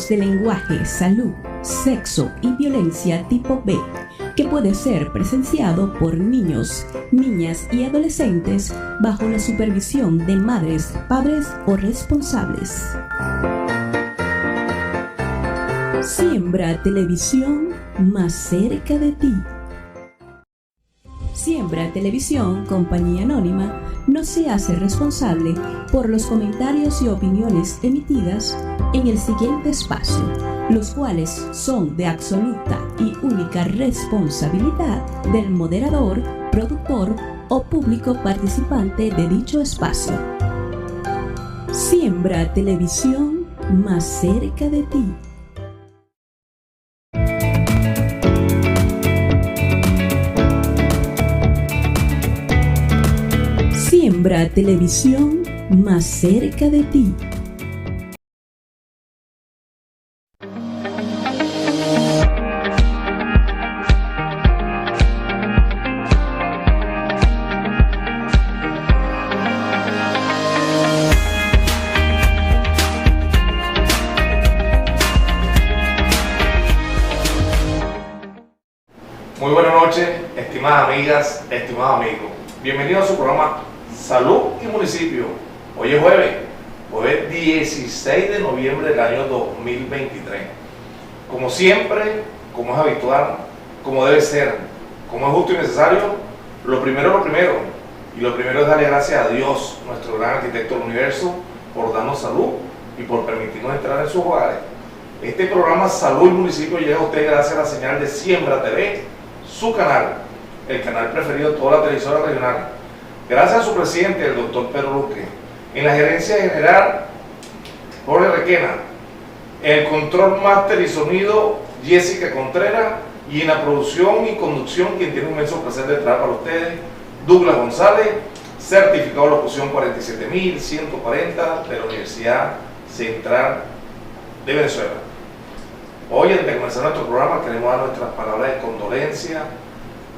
de lenguaje, salud, sexo y violencia tipo B, que puede ser presenciado por niños, niñas y adolescentes bajo la supervisión de madres, padres o responsables. Siembra Televisión, más cerca de ti. Siembra Televisión, compañía anónima, no se hace responsable por los comentarios y opiniones emitidas en el siguiente espacio, los cuales son de absoluta y única responsabilidad del moderador, productor o público participante de dicho espacio. Siembra Televisión, más cerca de ti. Siembra Televisión, más cerca de ti. Muy buenas noches, estimadas amigas, estimados amigos. Bienvenidos a su programa Salud y Municipio. Hoy es jueves 16 de noviembre del año 2023. Como siempre, como es habitual, como debe ser, como es justo y necesario, lo primero. Y lo primero es darle gracias a Dios, nuestro gran arquitecto del universo, por darnos salud y por permitirnos entrar en sus hogares. Este programa Salud y Municipio llega a usted gracias a la señal de Siembra TV, su canal, el canal preferido de toda la televisora regional. Gracias a su presidente, el doctor Pedro Luque, en la gerencia general, Jorge Requena, en el control máster y sonido, Jessica Contreras, y en la producción y conducción, quien tiene un inmenso placer de traer para ustedes, Douglas González, certificado de locución 47140 de la Universidad Central de Venezuela. Hoy, antes de comenzar nuestro programa, queremos dar nuestras palabras de condolencia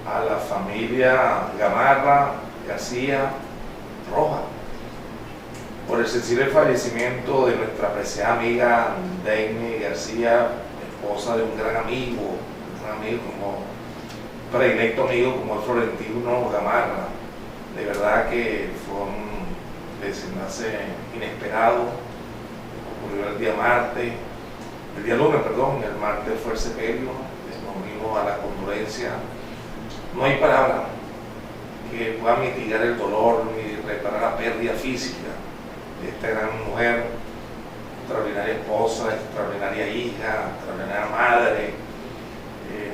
a la familia Gamarra, García, Rojas, por el sensible fallecimiento de nuestra apreciada amiga Deine García, esposa de un gran amigo como predilecto amigo como el Florentino Gamarra. De verdad que fue un desenlace inesperado. Ocurrió el día lunes, el martes fue el sepelio. Nos unimos a la condolencia. No hay palabras que pueda mitigar el dolor ni reparar la pérdida física de esta gran mujer, extraordinaria esposa, extraordinaria hija, extraordinaria madre,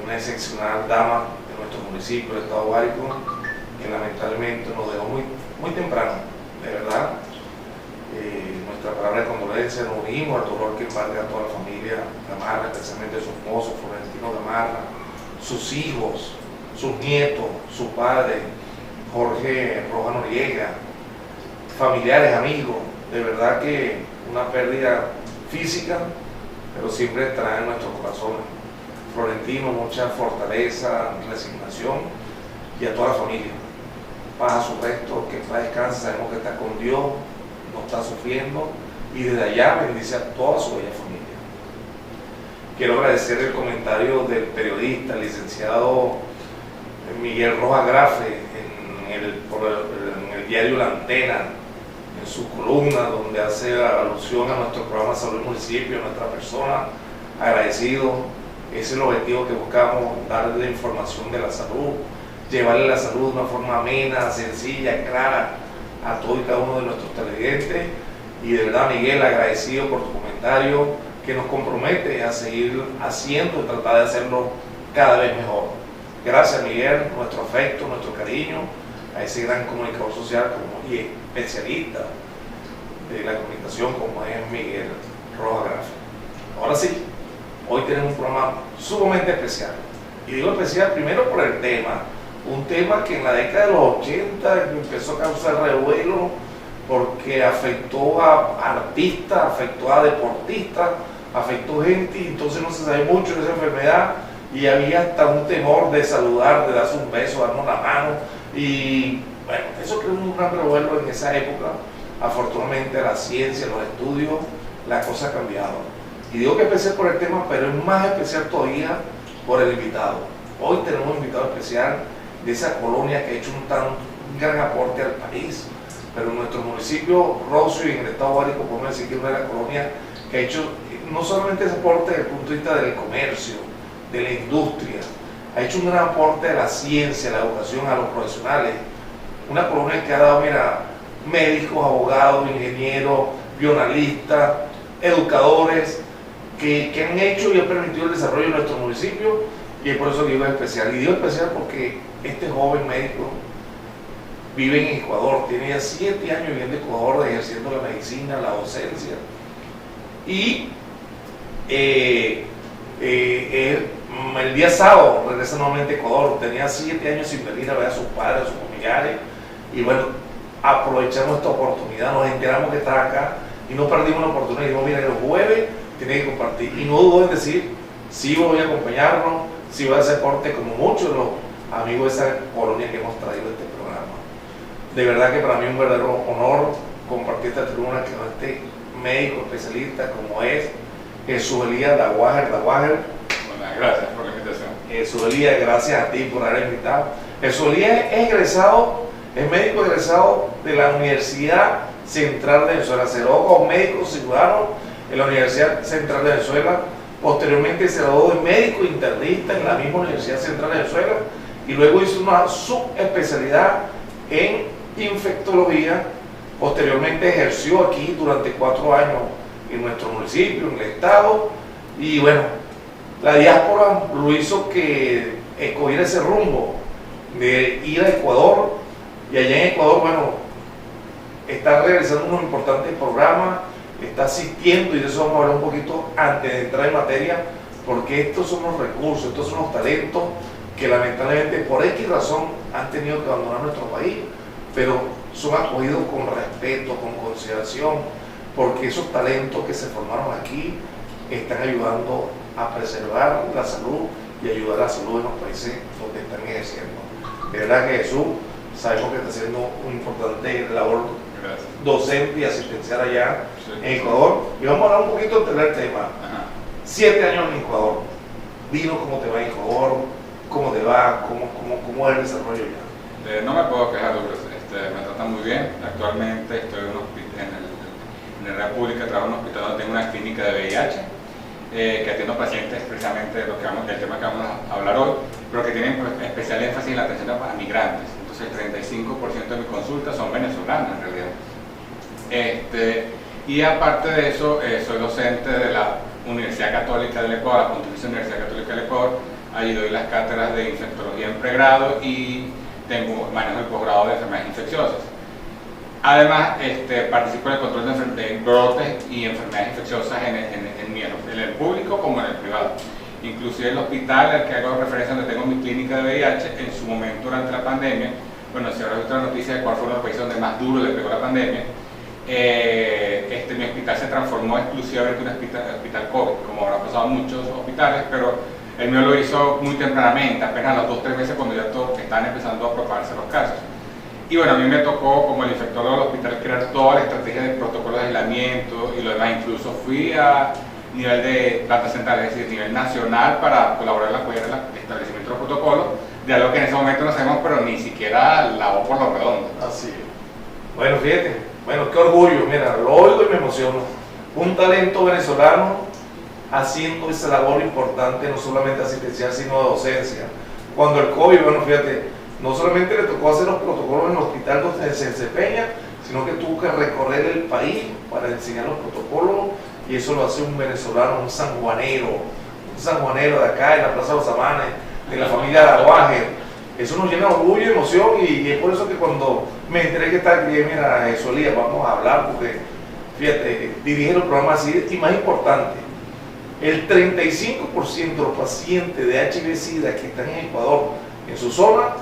una excepcional dama de nuestro municipio, del estado Guárico, que lamentablemente nos dejó muy temprano, de verdad. Nuestra palabra de condolencia, nos unimos al dolor que embarga a toda la familia Gamarra, especialmente su esposo, Florentino Gamarra, sus hijos, sus nietos, su padre, Jorge Rojas Noriega, familiares, amigos. De verdad que una pérdida física, pero siempre estará en nuestros corazones. Florentino, mucha fortaleza, resignación, y a toda la familia. Paz a su resto, que en paz descanse, sabemos que está con Dios, no está sufriendo, y desde allá bendice a toda su bella familia. Quiero agradecer el comentario del periodista, el licenciado Miguel Rojas Grafe, en el diario La Antena, en su columna donde hace alusión a nuestro programa Salud y Municipio, a nuestra persona, agradecido. Ese es el objetivo que buscamos, darle información de la salud, llevarle la salud de una forma amena, sencilla, clara a todos y cada uno de nuestros televidentes. Y de verdad, Miguel, agradecido por tu comentario que nos compromete a seguir haciendo y tratar de hacerlo cada vez mejor. Gracias, Miguel, nuestro afecto, nuestro cariño a ese gran comunicador social y especialista de la comunicación como es Miguel Rojas Grafe. Ahora sí, hoy tenemos un programa sumamente especial. Y digo especial primero por el tema, un tema que en la década de los 80 empezó a causar revuelo porque afectó a artistas, afectó a deportistas, afectó gente, y entonces no se sabe mucho de esa enfermedad, y había hasta un temor de saludar, de darse un beso, darnos la mano, y bueno, eso creó un gran revuelo en esa época. Afortunadamente la ciencia, los estudios, la cosa ha cambiado. Y digo que especial por el tema, pero es más especial todavía por el invitado. Hoy tenemos un invitado especial de esa colonia que ha hecho un gran aporte al país. Pero en nuestro municipio, Rocio, y en el estado Guárico, podemos decir que es una de las colonias que ha hecho no solamente ese aporte desde el punto de vista del comercio, de la industria, ha hecho un gran aporte a la ciencia, a la educación, a los profesionales. Una colonia que ha dado, mira, médicos, abogados, ingenieros, bioanalistas, educadores, que han hecho y han permitido el desarrollo de nuestro municipio, y por eso digo especial. Y digo especial porque este joven médico vive en Ecuador, tiene ya 7 años viviendo en Ecuador, ejerciendo la medicina, la docencia, y el día sábado regresa nuevamente a Ecuador. Tenía 7 años sin venir a ver a sus padres, a sus familiares, y bueno, aprovechamos esta oportunidad, nos enteramos que está acá y no perdimos la oportunidad. Y dijimos, mira, el jueves tiene que compartir, y no dudo en decir, sí voy a acompañarnos, sí voy a hacer parte como muchos de los amigos de esa colonia que hemos traído a este programa. De verdad que para mí es un verdadero honor compartir esta tribuna con este médico especialista como es Jesús Elías Daguájer. Bueno, gracias por la invitación. Jesús Elías, gracias a ti por haber invitado. Jesús Elías es médico egresado de la Universidad Central de Venezuela. Se graduó como médico cirujano en la Universidad Central de Venezuela. Posteriormente se graduó de médico internista en la misma Universidad Central de Venezuela, y luego hizo una subespecialidad en infectología. Posteriormente ejerció aquí durante 4 años en nuestro municipio, en el estado, y bueno, la diáspora lo hizo que escogiera ese rumbo de ir a Ecuador, y allá en Ecuador, bueno, está realizando unos importantes programas, está asistiendo, y de eso vamos a hablar un poquito antes de entrar en materia, porque estos son los recursos, estos son los talentos que lamentablemente por X razón han tenido que abandonar nuestro país, pero son acogidos con respeto, con consideración, porque esos talentos que se formaron aquí están ayudando a preservar la salud y ayudar a la salud en los países donde están ejerciendo. De verdad que Jesús, sabemos que está haciendo una importante labor docente y asistencial allá en Ecuador, y vamos a hablar un poquito del tema. 7 años en Ecuador, dinos cómo te va en Ecuador, cómo te va, cómo es el desarrollo ya. No me puedo quejar, me tratan muy bien. Actualmente estoy en la República, trabajo en un hospital donde tengo una clínica de VIH, que atiendo pacientes precisamente del tema que vamos a hablar hoy, pero que tienen especial énfasis en la atención a migrantes. Entonces el 35% de mis consultas son venezolanas en realidad. Y aparte de eso, soy docente de la Universidad Católica del Ecuador, la Pontificia Universidad Católica del Ecuador. Allí doy las cátedras de infectología en pregrado y manejo el posgrado de enfermedades infecciosas. Además, participo en el control de brotes y enfermedades infecciosas en el público como en el privado. Inclusive el hospital al que hago referencia, donde tengo mi clínica de VIH, en su momento durante la pandemia, bueno, si ahora visto la noticia de cuál fue uno de los países donde más duro le pegó la pandemia, mi hospital se transformó exclusivamente en un hospital COVID, como habrá pasado en muchos hospitales, pero el mío lo hizo muy tempranamente, apenas a los 2 o 3 meses cuando ya estaban empezando a propagarse los casos. Y bueno, a mí me tocó, como el infectólogo del hospital, crear toda la estrategia de protocolos de aislamiento y lo demás. Incluso fui a nivel de planta central, es decir, a nivel nacional, para colaborar en la cuestión del establecimiento de los protocolos, de algo que en ese momento no sabemos, pero ni siquiera la voz por los redondos. Así es. Bueno, fíjate, qué orgullo, mira, lo oigo y me emociono. Un talento venezolano haciendo esa labor importante, no solamente asistencial, sino de docencia. Cuando el COVID, bueno, fíjate, no solamente le tocó hacer los protocolos en el hospital donde se desempeña, sino que tuvo que recorrer el país para enseñar los protocolos, y eso lo hace un venezolano, un sanjuanero de acá, en la Plaza de los Amanes, de la familia Daguájer. Eso nos llena de orgullo y emoción, y es por eso que cuando me enteré que estaba aquí, mira, Jesús Elías, vamos a hablar, porque, fíjate, dirige los programas así, y más importante, el 35% de los pacientes de HIV-Sida que están en Ecuador, en su zona,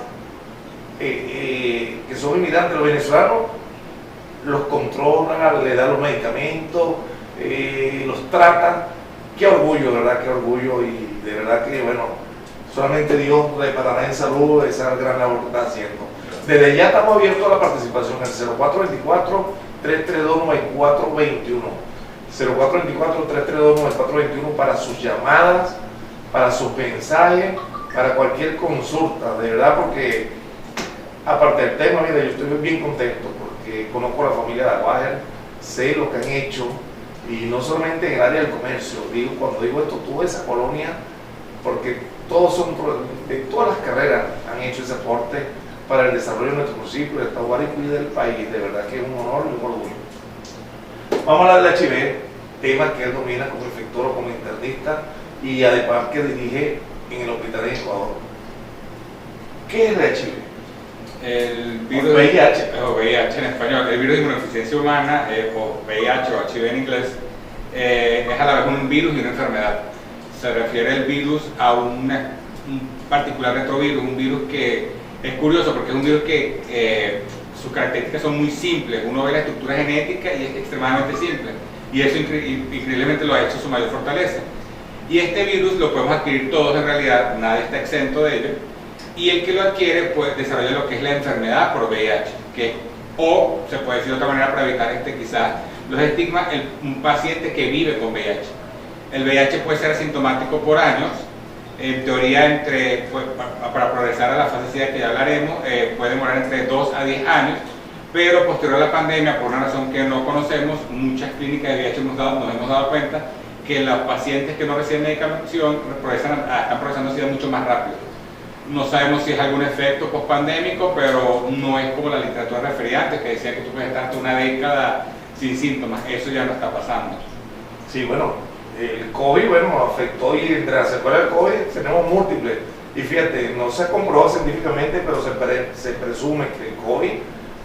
que son inmigrantes, los venezolanos, los controlan, le dan los medicamentos, los tratan. Qué orgullo, ¿verdad? Qué orgullo, y de verdad que, bueno, solamente Dios reparará en salud esa gran labor que está haciendo. Desde ya estamos abiertos a la participación en el 0424-332-9421. 0424-332-9421 para sus llamadas, para sus mensajes, para cualquier consulta, de verdad, porque aparte del tema, mira, yo estoy bien contento porque conozco a la familia Daguajer, sé lo que han hecho, y no solamente en el área del comercio, cuando digo esto, toda esa colonia, porque todos son, de todas las carreras han hecho ese aporte para el desarrollo de nuestro municipio, de Tahuari y del país. De verdad que es un honor y un orgullo. Vamos a hablar del HIV, tema que él domina como infectólogo, como internista y además que dirige en el hospital de Ecuador. ¿Qué es el HIV? El virus o VIH. O VIH en español, el virus de inmunodeficiencia humana, o VIH o HIV en inglés, es a la vez un virus y una enfermedad. Se refiere el virus a un particular retrovirus, un virus que es curioso porque es un virus que sus características son muy simples. Uno ve la estructura genética y es extremadamente simple, y eso increíblemente lo ha hecho su mayor fortaleza. Y este virus lo podemos adquirir todos en realidad, nadie está exento de ello, y el que lo adquiere pues desarrolla lo que es la enfermedad por VIH, o se puede decir de otra manera para evitar quizás los estigmas, un paciente que vive con VIH. El VIH puede ser asintomático por años, en teoría para progresar a la fase SIDA que ya hablaremos, puede demorar entre 2 a 10 años, pero posterior a la pandemia, por una razón que no conocemos, muchas clínicas de VIH nos hemos dado cuenta que los pacientes que no reciben medicación están progresando SIDA mucho más rápido. No sabemos si es algún efecto pospandémico, pero no es como la literatura referida antes, que decía que tú puedes estar hasta una década sin síntomas. Eso ya no está pasando. Sí, bueno, el COVID, afectó, y entre las secuelas del COVID tenemos múltiples. Y fíjate, no se comprobó científicamente, pero se presume que el COVID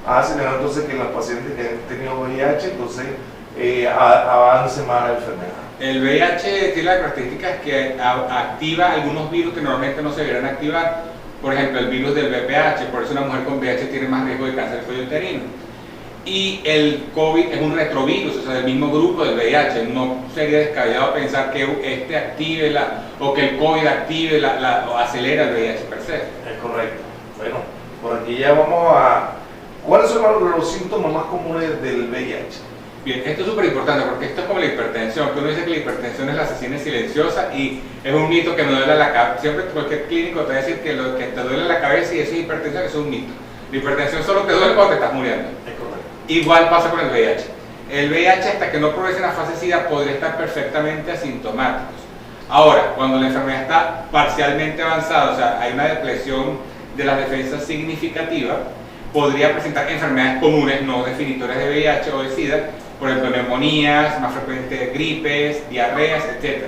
ha acelerado entonces que los pacientes que han tenido VIH, entonces avance más la enfermedad. El VIH tiene las características que activa algunos virus que normalmente no se deberían activar. Por ejemplo, el virus del VPH, por eso una mujer con VIH tiene más riesgo de cáncer de cuello uterino. Y el COVID es un retrovirus, o sea, del mismo grupo del VIH. No sería descabellado pensar que este active o que el COVID active o acelera el VIH per se. Es correcto. Bueno, por aquí ya vamos a... ¿Cuáles son los síntomas más comunes del VIH? Bien, esto es súper importante porque esto es como la hipertensión, que uno dice que la hipertensión es la asesina silenciosa, y es un mito que no duele la cabeza. Siempre cualquier clínico te va a decir que lo que te duele la cabeza y eso es hipertensión, eso es un mito. La hipertensión solo te duele cuando te estás muriendo. Es correcto. Igual pasa con el VIH. El VIH, hasta que no progrese en la fase SIDA, podría estar perfectamente asintomáticos. Ahora, cuando la enfermedad está parcialmente avanzada, o sea, hay una depresión de las defensas significativa, podría presentar enfermedades comunes, no definitorias de VIH o de SIDA, por ejemplo, neumonías, más frecuentes gripes, diarreas, etc.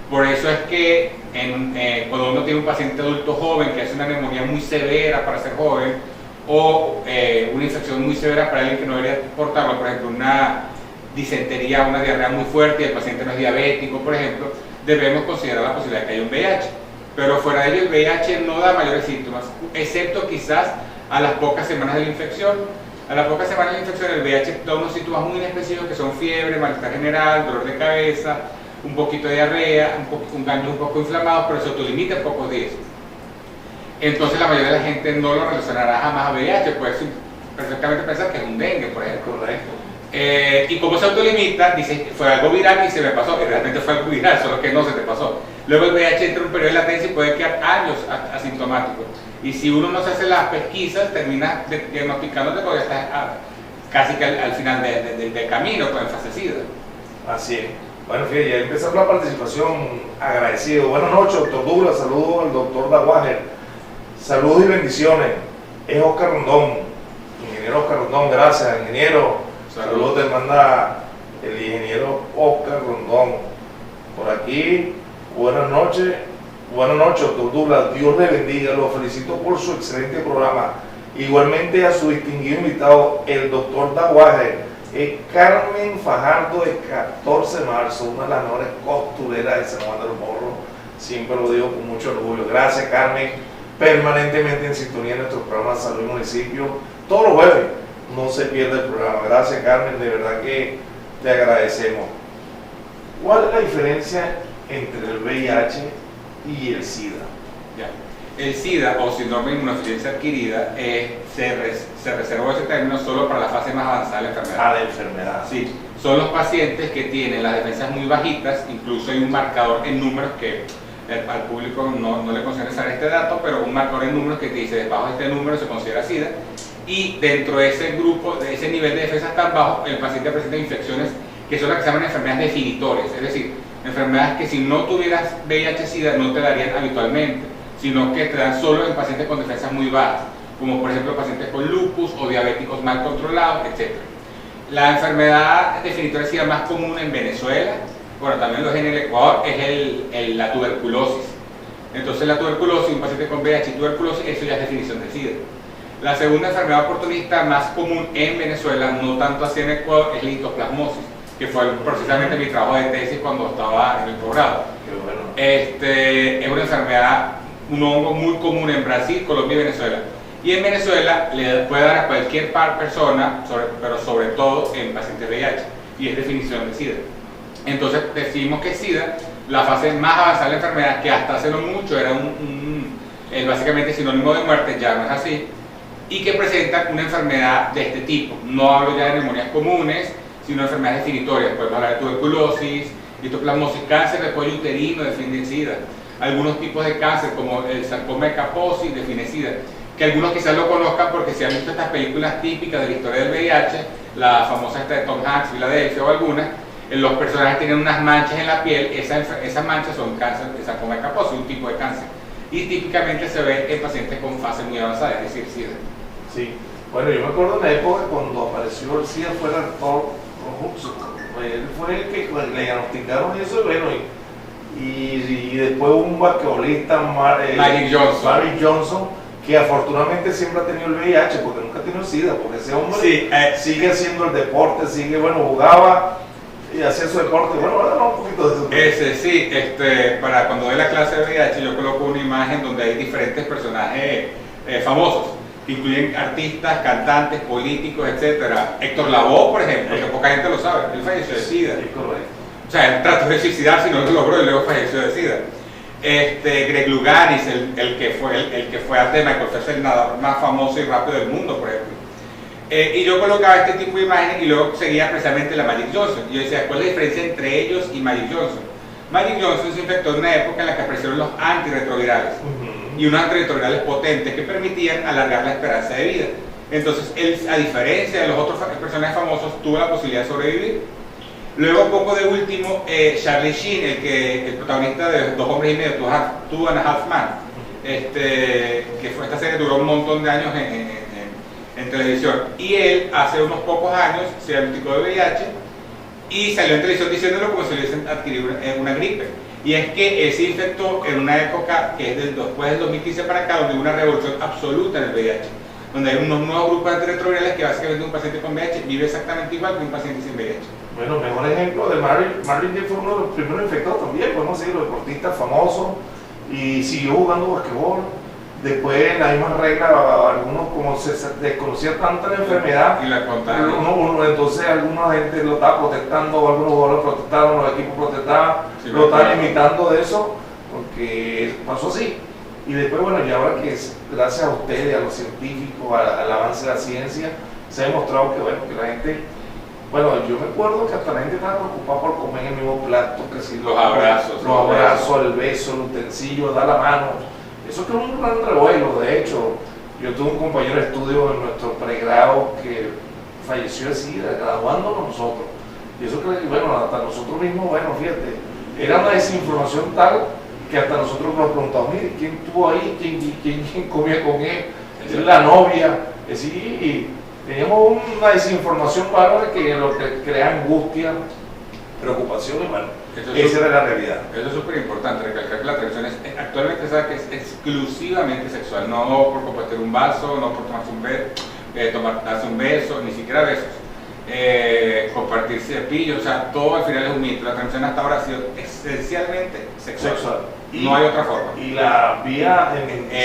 Por eso es que cuando uno tiene un paciente adulto joven que hace una neumonía muy severa para ser joven, o una infección muy severa para alguien que no debería portarlo, por ejemplo, una disentería, una diarrea muy fuerte y el paciente no es diabético, por ejemplo, debemos considerar la posibilidad de que haya un VIH. Pero fuera de ello, el VIH no da mayores síntomas, excepto quizás a las pocas semanas de la infección. A las pocas semanas de la infección, el VIH da unos síntomas muy específicos que son fiebre, malestar general, dolor de cabeza, un poquito de diarrea, un ganglio un poco inflamado, pero se autolimita en pocos días. Entonces la mayoría de la gente no lo relacionará jamás a VIH, puede perfectamente pensar que es un dengue, por ejemplo. Correcto. Y como se autolimita, dice, fue algo viral y se me pasó, y realmente fue algo viral, solo que no se te pasó. Luego el VIH entra en un periodo de latencia y puede quedar años asintomático. Y si uno no se hace las pesquisas, termina diagnosticándote porque ya estás casi que al final del camino, con fase SIDA. Así es. Bueno, fíjate, ya empezamos la participación, agradecido. Buenas noches, doctor Douglas, saludos al doctor Daguajer. Saludos y bendiciones. Es Oscar Rondón, ingeniero Oscar Rondón, gracias, ingeniero. Saludos te manda el ingeniero Oscar Rondón. Por aquí, buenas noches, doctor Douglas, Dios le bendiga, lo felicito por su excelente programa. Igualmente a su distinguido invitado, el doctor Daguajer. Carmen Fajardo, de 14 de marzo, una de las mejores costureras de San Juan de los Morros, siempre lo digo con mucho orgullo. Gracias, Carmen, permanentemente en sintonía en nuestro programa Salud y Municipio, todos los jueves, no se pierde el programa. Gracias, Carmen, de verdad que te agradecemos. ¿Cuál es la diferencia entre el VIH y el SIDA? Ya. El SIDA, o síndrome de inmunodeficiencia adquirida, se reservó ese término solo para la fase más avanzada de la enfermedad. A la enfermedad. Sí, son los pacientes que tienen las defensas muy bajitas, incluso hay un marcador en números que al público no le consigue saber este dato, pero un marcador en números que te dice debajo de este número se considera SIDA, y dentro de ese grupo, de ese nivel de defensas tan bajo, el paciente presenta infecciones que son las que se llaman enfermedades definitorias, es decir, enfermedades que si no tuvieras VIH-Sida no te darían habitualmente, sino que te dan solo en pacientes con defensas muy bajas, como por ejemplo pacientes con lupus o diabéticos mal controlados, etc. La enfermedad definitoria SIDA más común en Venezuela, bueno, también lo es en el Ecuador, es la tuberculosis. Entonces la tuberculosis, un paciente con VIH y tuberculosis, eso ya es definición de SIDA. La segunda enfermedad oportunista más común en Venezuela, no tanto así en Ecuador, es la histoplasmosis, que fue precisamente mi trabajo de tesis cuando estaba en el posgrado. Es una enfermedad, un hongo muy común en Brasil, Colombia y Venezuela. Y en Venezuela le puede dar a cualquier persona, pero sobre todo en pacientes VIH, y es definición de SIDA. Entonces decimos que SIDA, la fase más avanzada de la enfermedad, que hasta hace no mucho era básicamente sinónimo de muerte, ya no es así, y que presenta una enfermedad de este tipo. No hablo ya de neumonías comunes, sino enfermedades definitorias. Podemos hablar de tuberculosis, histoplasmosis, cáncer de cuello uterino define SIDA. Algunos tipos de cáncer, como el sarcoma de Kaposi, define SIDA. Que algunos quizás lo conozcan porque si han visto estas películas típicas de la historia del VIH, la famosa esta de Tom Hanks, Filadelfia o algunas, los personajes tienen unas manchas en la piel, esas manchas son cáncer de sarcoma de Kaposi, un tipo de cáncer. Y típicamente se ve en pacientes con fase muy avanzada, es decir, SIDA. Sí, bueno, yo me acuerdo de la época cuando apareció el SIDA, fue el actor Hudson, él fue el que le diagnosticaron eso, bueno, y después un basquetbolista, Magic Johnson, que afortunadamente siempre ha tenido el VIH, porque nunca ha tenido SIDA, porque ese hombre sigue haciendo el deporte, jugaba y hacía su deporte. Bueno, háblanos un poquito de eso. Para cuando doy la clase de VIH, yo coloco una imagen donde hay diferentes personajes famosos, que incluyen artistas, cantantes, políticos, etcétera. Héctor Lavoe, por ejemplo, que poca gente lo sabe, él falleció de SIDA. Sí, correcto. O sea, él trató de suicidarse y no lo logró y luego falleció de SIDA. Greg Louganis, el que fue antes de Michael Phelps, el nadador más famoso y rápido del mundo, por ejemplo. Y yo colocaba este tipo de imágenes y luego seguía precisamente la Magic Johnson. Y yo decía, ¿cuál es la diferencia entre ellos y Magic Johnson? Magic Johnson se infectó en una época en la que aparecieron los antirretrovirales y unos antirretrovirales potentes que permitían alargar la esperanza de vida. Entonces él, a diferencia de los otros personajes famosos, tuvo la posibilidad de sobrevivir. Luego, poco de último, Charlie Sheen, el protagonista de Dos Hombres y Medio, Two and a Half Men, que fue esta serie, duró un montón de años en televisión, y él hace unos pocos años se diagnosticó de VIH y salió en televisión diciéndolo como si le hubiesen adquirido una gripe. Y es que él se infectó en una época que es después del 2015 para acá, donde hubo una revolución absoluta en el VIH, donde hay unos nuevos grupos de antirretrovirales que básicamente un paciente con VIH vive exactamente igual que un paciente sin VIH. Bueno, mejor ejemplo de Marvin Gaye fue uno de los primeros infectados también, podemos decir, los deportistas famosos, y siguió jugando basquetbol. Después, en la misma regla, algunos, como se desconocía tanta la enfermedad, y la contagió. Entonces alguna gente lo estaba protestando, algunos jugadores protestaron, los equipos protestaban, Sí, lo estaban limitando de eso, porque pasó así. Y después, bueno, y ahora que gracias a ustedes, a los científicos, al avance de la ciencia, se ha demostrado que, bueno, que la gente, bueno, yo me acuerdo que hasta la gente estaba preocupada por comer en el mismo plato, que si los abrazos, el beso, el utensilio, dar la mano. Eso que es un gran revuelo. De hecho, yo tuve un compañero de estudio en nuestro pregrado que falleció de SIDA, graduándonos nosotros. Y eso que, bueno, hasta nosotros mismos, bueno, fíjate, era una desinformación tal que hasta nosotros nos preguntamos, mire, ¿quién estuvo ahí? ¿Quién comía con él? La novia. Y teníamos una desinformación bárbara que lo que crea angustia, preocupación y bueno, esa era la realidad. Eso es súper importante, recalcar que la televisión actualmente se sabe que es exclusivamente sexual, no por compartir un vaso, no por darse un beso, ni siquiera besos, compartir cepillos, o sea, todo al final es un mito. La televisión hasta ahora ha sido esencialmente sexual. No hay otra forma. Y la vía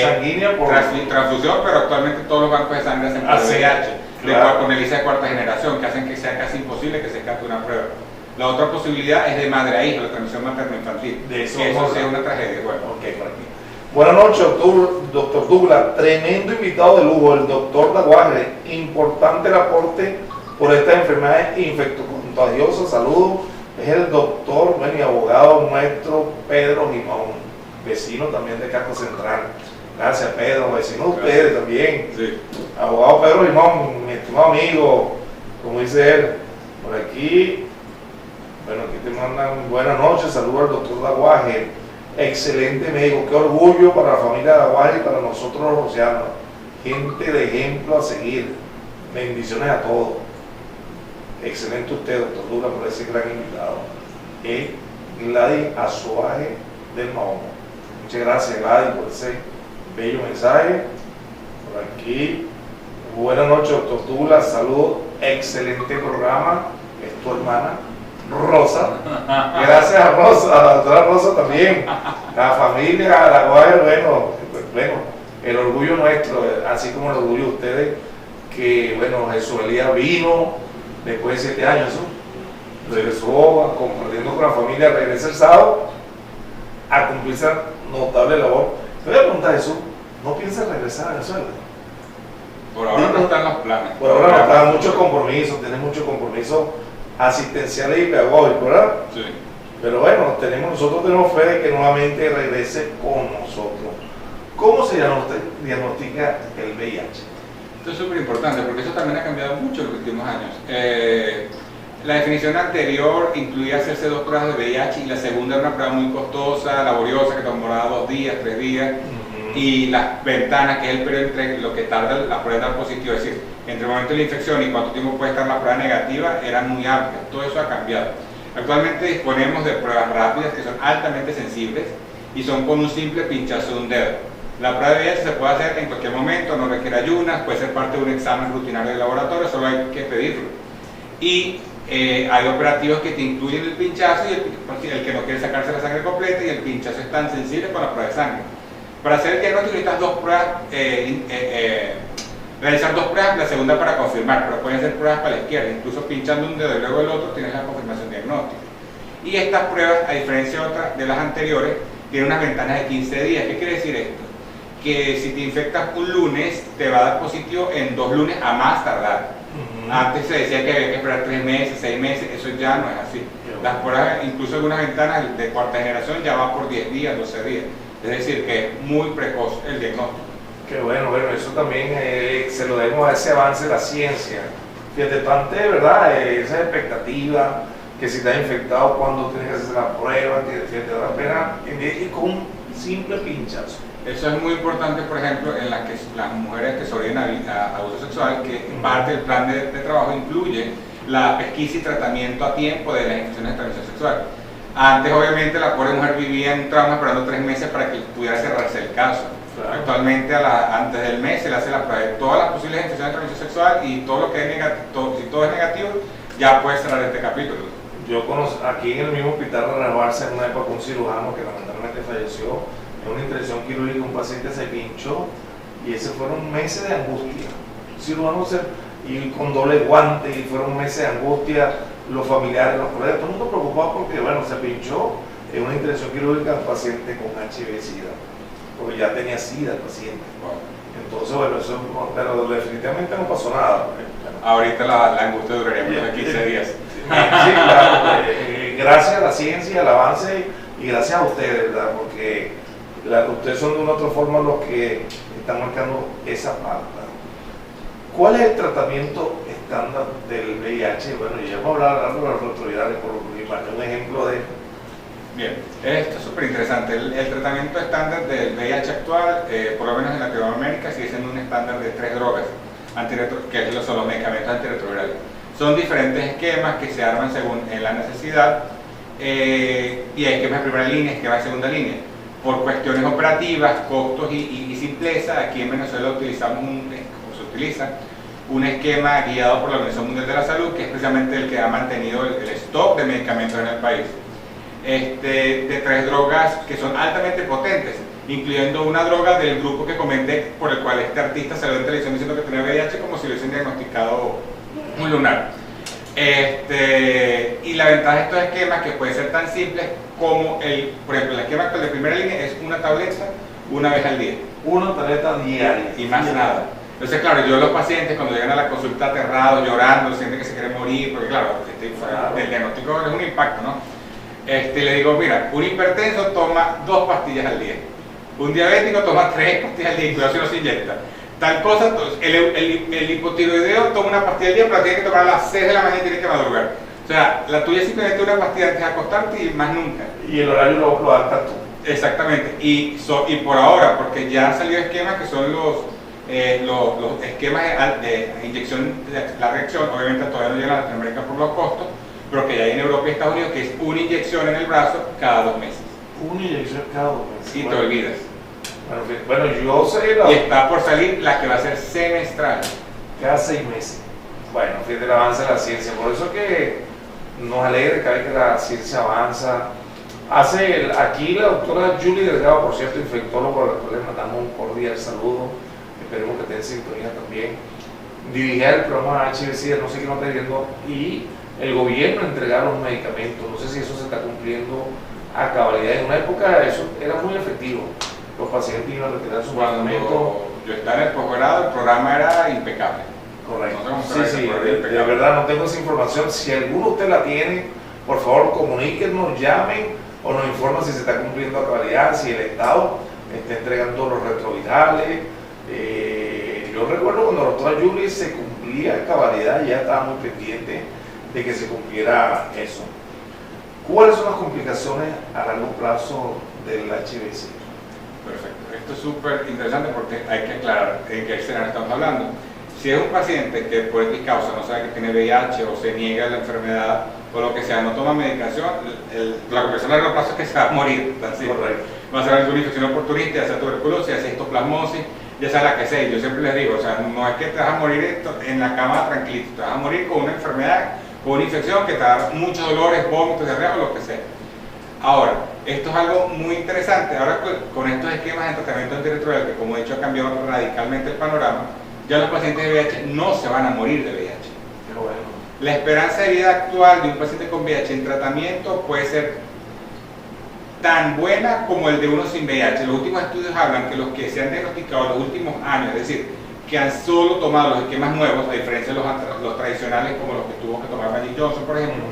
sanguínea por transfusión, pero actualmente todos los bancos de sangre hacen por VIH, claro, con ELISA de cuarta generación, que hacen que sea casi imposible que se escape una prueba. La otra posibilidad es de madre a hijo, la transmisión materno-infantil. Eso es una tragedia. Bueno, okay, por aquí. Buenas noches, doctor Douglas. Tremendo invitado de lujo, el doctor Daguarre. Importante el aporte por estas enfermedades infectocontroladas. contagiosa. Saludos. Es el doctor, bueno, y abogado nuestro Pedro Gimón, vecino también de Casco Central. Gracias, Pedro, vecino de ustedes también. Sí. Abogado Pedro Gimón, mi estimado amigo, como dice él, por aquí. Bueno, aquí te mandan buenas noches. Saludos al doctor Daguaje, excelente médico. Qué orgullo para la familia Daguaje y para nosotros los rocianos. Gente de ejemplo a seguir. Bendiciones a todos. Excelente usted, doctor Dura, por ese gran invitado. Gladys Azuaje del Mahoma. Muchas gracias, Gladys, por ese bello mensaje. Por aquí, buenas noches, doctor Dula. Saludos, excelente programa. Es tu hermana Rosa. Gracias a Rosa, a la doctora Rosa también. La familia, la cual, bueno, el orgullo nuestro, así como el orgullo de ustedes, que, bueno, Jesús Elías vino después de 7 años, ¿no? Regresó compartiendo con la familia, regresa el sábado a cumplir esa notable labor. Te voy a preguntar, Jesús, ¿no piensas regresar a Venezuela? Por ahora no están los planes. Por ahora no están, muchos compromisos, tienes muchos compromisos asistenciales y pedagógicos, ¿verdad? Sí. Pero bueno, nosotros tenemos fe de que nuevamente regrese con nosotros. ¿Cómo se diagnostica el VIH? Esto es súper importante porque eso también ha cambiado mucho en los últimos años. La definición anterior incluía hacerse 2 pruebas de VIH y la segunda era una prueba muy costosa, laboriosa, que tomaba 2 días, 3 días. Y las ventanas, que es el periodo entre lo que tarda la prueba de dar positivo, es decir, entre el momento de la infección y cuánto tiempo puede estar la prueba negativa, eran muy amplias. Todo eso ha cambiado. Actualmente disponemos de pruebas rápidas que son altamente sensibles y son con un simple pinchazo de un dedo. La prueba de VIH se puede hacer en cualquier momento, no requiere ayunas, puede ser parte de un examen rutinario de laboratorio, solo hay que pedirlo. Y hay operativos que te incluyen el pinchazo y el que no quiere sacarse la sangre completa, y el pinchazo es tan sensible con la prueba de sangre. Para hacer el diagnóstico necesitas 2 pruebas, realizar 2 pruebas, la segunda para confirmar, pero pueden ser pruebas para la izquierda, incluso pinchando un dedo y luego el otro tienes la confirmación diagnóstica. Y estas pruebas, a diferencia de las anteriores, tienen unas ventanas de 15 días. ¿Qué quiere decir esto? Que si te infectas un lunes, te va a dar positivo en 2 lunes a más tardar. Antes se decía que había que esperar 3 meses, 6 meses, eso ya no es así. Las pruebas, incluso algunas ventanas de 4ª generación, ya van por 10 días, 12 días. Es decir, que es muy precoz el diagnóstico. Qué bueno, eso también se lo debemos a ese avance de la ciencia. Fíjate, plantea, ¿verdad? Esa expectativa, que si estás infectado, cuando tienes que hacer la prueba, que te da la pena, y con un simple pinchazo. Eso es muy importante, por ejemplo, en las mujeres que sobreviven a abuso sexual, que parte del plan de trabajo incluye la pesquisa y tratamiento a tiempo de las infecciones de transmisión sexual. Antes, obviamente, la pobre mujer vivía en trauma esperando 3 meses para que pudiera cerrarse el caso. Claro. Actualmente, antes del mes, se le hace la prueba de todas las posibles infecciones de transmisión sexual, y todo lo que es negativo, si todo es negativo, ya puede cerrar este capítulo. Yo conozco aquí en el mismo hospital de Rebarza, en una época, un cirujano que lamentablemente falleció en una intervención quirúrgica. Un paciente se pinchó y ese fueron meses de angustia. Un cirujano y con doble guante, y fueron meses de angustia, los familiares, los colegas, todo el mundo preocupado porque, bueno, se pinchó en una intervención quirúrgica un paciente con HIV-Sida, porque ya tenía SIDA el paciente. Entonces, bueno, eso, pero definitivamente no pasó nada. Ahorita la angustia duraría menos de 15 días. Sí, claro, gracias a la ciencia, al avance, y gracias a ustedes, ¿verdad? Porque ustedes son de una u otra forma los que están marcando esa pauta. ¿Cuál es el tratamiento estándar del VIH? Bueno, ya vamos a hablar de los retrovirales por un ejemplo de... Bien, esto es súper interesante. El tratamiento estándar del VIH actual, por lo menos en Latinoamérica, sigue siendo un estándar de 3 drogas, que son los medicamentos antirretrovirales. Son diferentes esquemas que se arman según la necesidad, y hay esquemas de primera línea, esquemas de segunda línea. Por cuestiones operativas, costos y simpleza, aquí en Venezuela utilizamos se utiliza un esquema guiado por la Organización Mundial de la Salud, que es precisamente el que ha mantenido el stock de medicamentos en el país. De 3 drogas que son altamente potentes, incluyendo una droga del grupo que comenté, por el cual este artista salió en televisión diciendo que tenía VIH como si lo hubiesen diagnosticado un lunar. Y la ventaja de estos esquemas, que pueden ser tan simples como por ejemplo, el esquema actual de primera línea es una tableta una vez al día. Una tableta diaria. Y más nada. Entonces, claro, yo los pacientes cuando llegan a la consulta aterrados, llorando, sienten que se quieren morir, porque claro, el diagnóstico es un impacto, ¿no? Le digo, mira, un hipertenso toma 2 pastillas al día, un diabético toma 3 pastillas al día, y cuidado si no se inyecta. Tal cosa, el hipotiroideo toma una pastilla al día, pero tiene que tomar a las 6 de la mañana y tiene que madrugar. O sea, la tuya simplemente una pastilla antes de acostarte y más nunca. Y el horario lo adaptas tú. Exactamente, y por ahora, porque ya han salido esquemas que son los esquemas de inyección de la reacción, obviamente todavía no llegan a Latinoamérica por los costos, pero que ya hay en Europa y Estados Unidos, que es una inyección en el brazo cada 2 meses. Una inyección cada 2 meses. Y te olvidas. Bueno, yo sé Y está por salir la que va a ser semestral. Cada 6 meses. Bueno, fíjate el avance de la ciencia. Por eso que nos alegra cada vez que la ciencia avanza. Aquí la doctora Julie Delgado, por cierto, infectóloga, a la cual le mandamos un cordial saludo. Esperemos que esté en sintonía también. Dirigía el programa HBC, no sé qué no está viendo, y el gobierno entregar los medicamentos. No sé si eso se está cumpliendo a cabalidad. En una época eso era muy efectivo. Los pacientes iban a retirar su medicamento. Yo estaba en el posgrado, el programa era impecable. Correcto. No sé sí, de verdad no tengo esa información. Si alguno de ustedes la tiene, por favor comuníquenos, llamen o nos informen si se está cumpliendo a cabalidad, si el Estado está entregando los retrovirales. Yo recuerdo cuando la doctora Julie se cumplía a cabalidad, ya estaba muy pendiente de que se cumpliera eso. ¿Cuáles son las complicaciones a largo plazo del HBC? Perfecto. Esto es súper interesante porque hay que aclarar en qué escenario estamos hablando. Si es un paciente que por X causa no sabe que tiene VIH o se niega a la enfermedad o lo que sea, no toma medicación, la complicación a largo plazo es que se va a morir. Correcto. Va a ser alguna infección oportunista, ya sea tuberculosis, ya sea histoplasmosis, ya sea la que sea. Yo siempre les digo, o sea, no es que te vas a morir en la cama tranquilito, te vas a morir con una enfermedad, con una infección que te va a dar muchos dolores, vómitos, diarrea o lo que sea. Ahora, esto es algo muy interesante. Ahora con estos esquemas de tratamiento antirretroviral, que como he dicho ha cambiado radicalmente el panorama, ya los pacientes de VIH no se van a morir de VIH. Pero bueno. La esperanza de vida actual de un paciente con VIH en tratamiento puede ser tan buena como el de uno sin VIH. Los últimos estudios hablan que los que se han diagnosticado en los últimos años, es decir, que han solo tomado los esquemas nuevos, a diferencia de los tradicionales como los que tuvo que tomar Magic Johnson, por ejemplo,